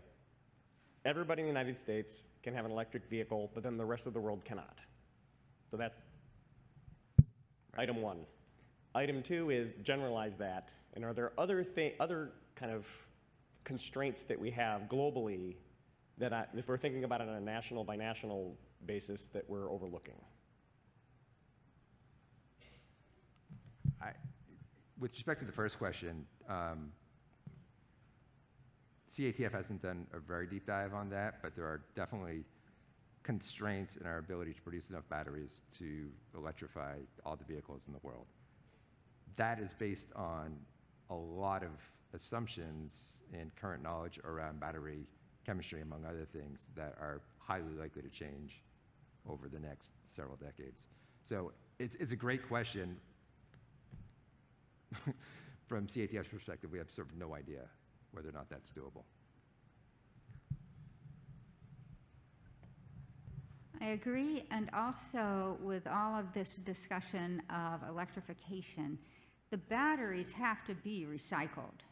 everybody in the United States can have an electric vehicle, but then the rest of the world cannot. So that's item one. Item two is generalize that, and are there other kind of constraints that we have globally that if we're thinking about it on a national by national basis that we're overlooking? With respect to the first question, CATF hasn't done a very deep dive on that, but there are definitely constraints in our ability to produce enough batteries to electrify all the vehicles in the world. That is based on a lot of assumptions and current knowledge around battery chemistry, among other things, that are highly likely to change over the next several decades. So it's a great question. From CATF's perspective, we have sort of no idea whether or not that's doable. I agree, and also with all of this discussion of electrification, the batteries have to be recycled,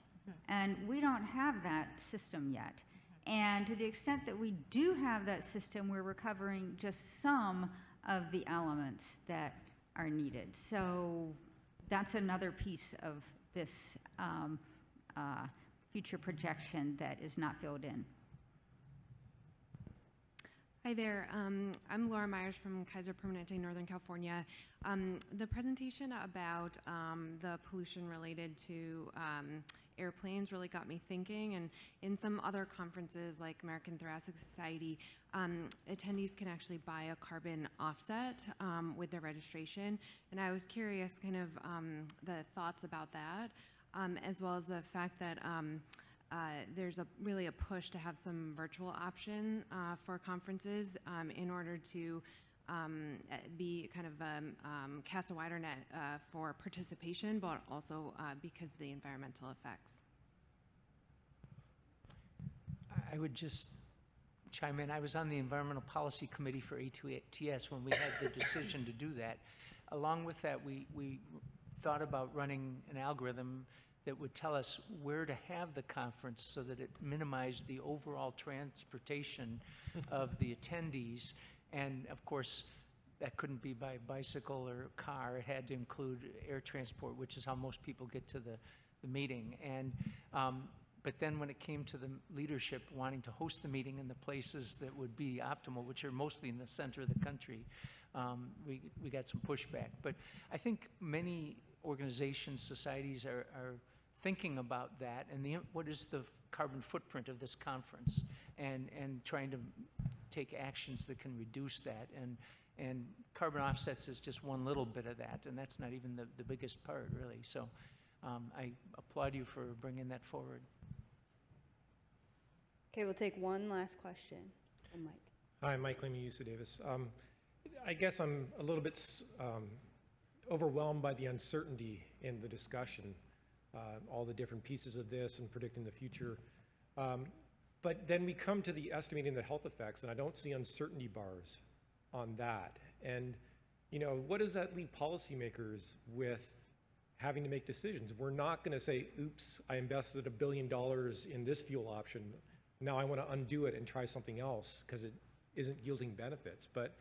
and we don't have that system yet. And to the extent that we do have that system, we're recovering just some of the elements that are needed. So that's another piece of this future projection that is not filled in. Hi there. I'm Laura Myers from Kaiser Permanente, Northern California. The presentation about the pollution related to airplanes really got me thinking, and in some other conferences like American Thoracic Society, attendees can actually buy a carbon offset with their registration, and I was curious kind of the thoughts about that, as well as the fact that there's really a push to have some virtual option for conferences in order to be kind of cast a wider net for participation, but also because of the environmental effects. I would just chime in. I was on the Environmental Policy Committee for A2TS when we had the decision to do that. Along with that, we thought about running an algorithm that would tell us where to have the conference so that it minimized the overall transportation of the attendees. And of course, that couldn't be by bicycle or car. It had to include air transport, which is how most people get to the meeting. And but then when it came to the leadership wanting to host the meeting in the places that would be optimal, which are mostly in the center of the country, we got some pushback. But I think many organizations, societies are thinking about that and what is the carbon footprint of this conference, and trying to take actions that can reduce that. And carbon offsets is just one little bit of that, and that's not even the biggest part, really. So I applaud you for bringing that forward. Okay, we'll take one last question from Mike. Hi, Mike Lehman, UC Davis. I guess I'm a little bit overwhelmed by the uncertainty in the discussion, all the different pieces of this and predicting the future. But then we come to the estimating the health effects, and I don't see uncertainty bars on that. And, you know, what does that leave policymakers with having to make decisions? We're not going to say, oops, I invested $1 billion in this fuel option. Now I want to undo it and try something else because it isn't yielding benefits. But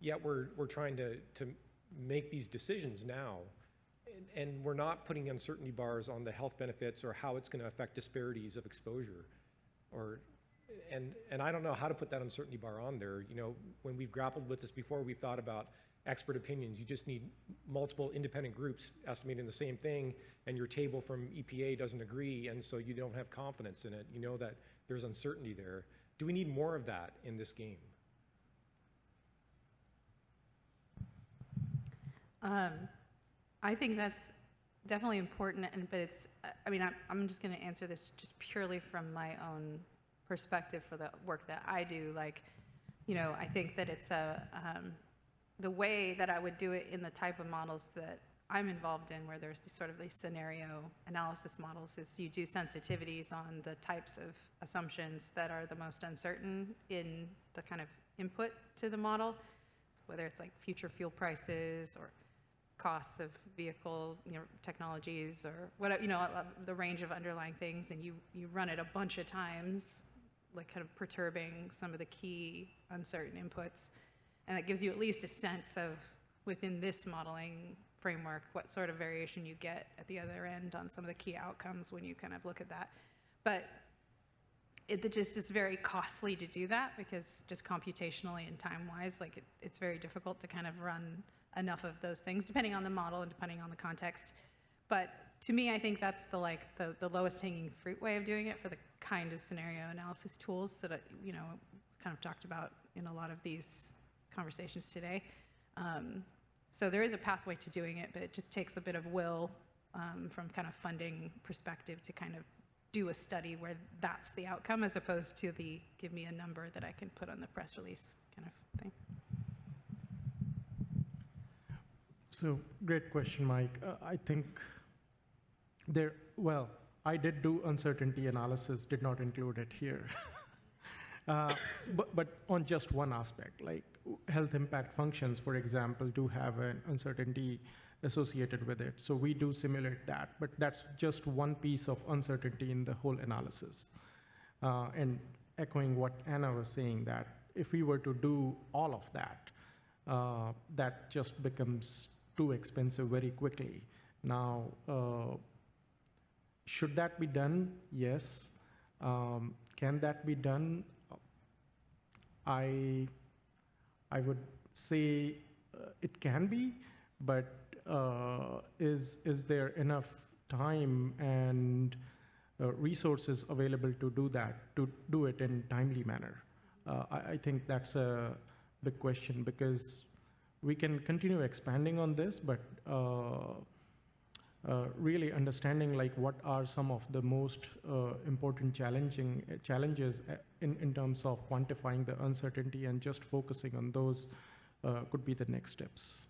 yet we're trying to make these decisions now. And we're not putting uncertainty bars on the health benefits or how it's going to affect disparities of exposure. And I don't know how to put that uncertainty bar on there. You know, when we've grappled with this before, we've thought about expert opinions. You just need multiple independent groups estimating the same thing, and your table from EPA doesn't agree, and so you don't have confidence in it. You know that there's uncertainty there. Do we need more of that in this game? I think that's definitely important, but it's, I mean, I'm just going to answer this just purely from my own perspective for the work that I do. Like, you know, I think that it's the way that I would do it in the type of models that I'm involved in, where there's these sort of these scenario analysis models, is you do sensitivities on the types of assumptions that are the most uncertain in the kind of input to the model, so whether it's like future fuel prices or costs of vehicle, you know, technologies, or whatever, you know, the range of underlying things, and you run it a bunch of times, like kind of perturbing some of the key uncertain inputs, and that gives you at least a sense of, within this modeling framework, what sort of variation you get at the other end on some of the key outcomes when you kind of look at that. But it just is very costly to do that, because just computationally and time-wise, like it's very difficult to kind of run enough of those things, depending on the model and depending on the context. But to me, I think that's the lowest hanging fruit way of doing it for the kind of scenario analysis tools that, you know, kind of talked about in a lot of these conversations today. So there is a pathway to doing it, but it just takes a bit of will from kind of funding perspective to kind of do a study where that's the outcome, as opposed to the give me a number that I can put on the press release kind of thing. So great question, Mike. I think I did do uncertainty analysis, did not include it here. But on just one aspect, like health impact functions, for example, do have an uncertainty associated with it. So we do simulate that, but that's just one piece of uncertainty in the whole analysis. And echoing what Anna was saying, that if we were to do all of that, that just becomes too expensive very quickly. Now, should that be done? Yes. Can that be done? I I would say it can be, but is there enough time and resources available to do that, to do it in timely manner? I think that's a big question, because we can continue expanding on this, but really understanding like what are some of the most important challenges in terms of quantifying the uncertainty, and just focusing on those could be the next steps.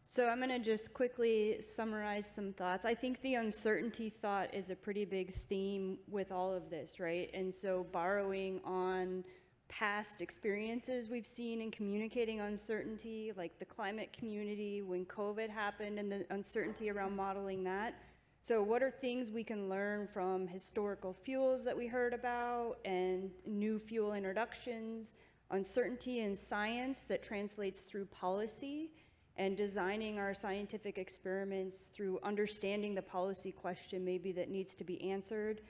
So I'm going to just quickly summarize some thoughts. I think the uncertainty thought is a pretty big theme with all of this, right? And so borrowing on past experiences we've seen in communicating uncertainty, like the climate community when COVID happened and the uncertainty around modeling that. So what are things we can learn from historical fuels that we heard about and new fuel introductions, uncertainty in science that translates through policy, and designing our scientific experiments through understanding the policy question maybe that needs to be answered.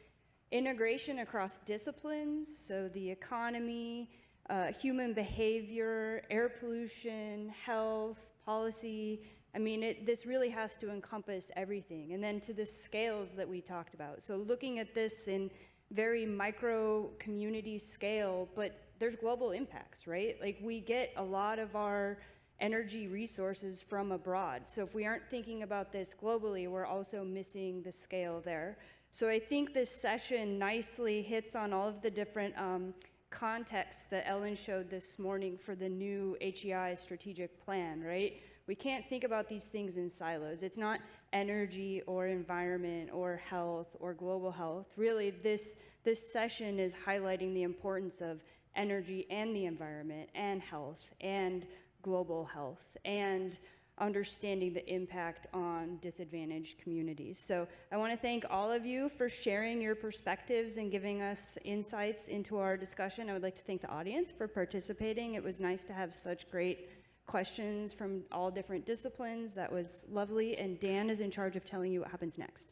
Integration across disciplines, so the economy, human behavior, air pollution, health, policy. I mean, this really has to encompass everything. And then to the scales that we talked about. So looking at this in very micro community scale, but there's global impacts, right? Like we get a lot of our energy resources from abroad. So if we aren't thinking about this globally, we're also missing the scale there. So I think this session nicely hits on all of the different contexts that Ellen showed this morning for the new HEI strategic plan, right? We can't think about these things in silos. It's not energy or environment or health or global health. Really, this session is highlighting the importance of energy and the environment and health and global health and understanding the impact on disadvantaged communities. So I want to thank all of you for sharing your perspectives and giving us insights into our discussion. I would like to thank the audience for participating. It was nice to have such great questions from all different disciplines. That was lovely. And Dan is in charge of telling you what happens next.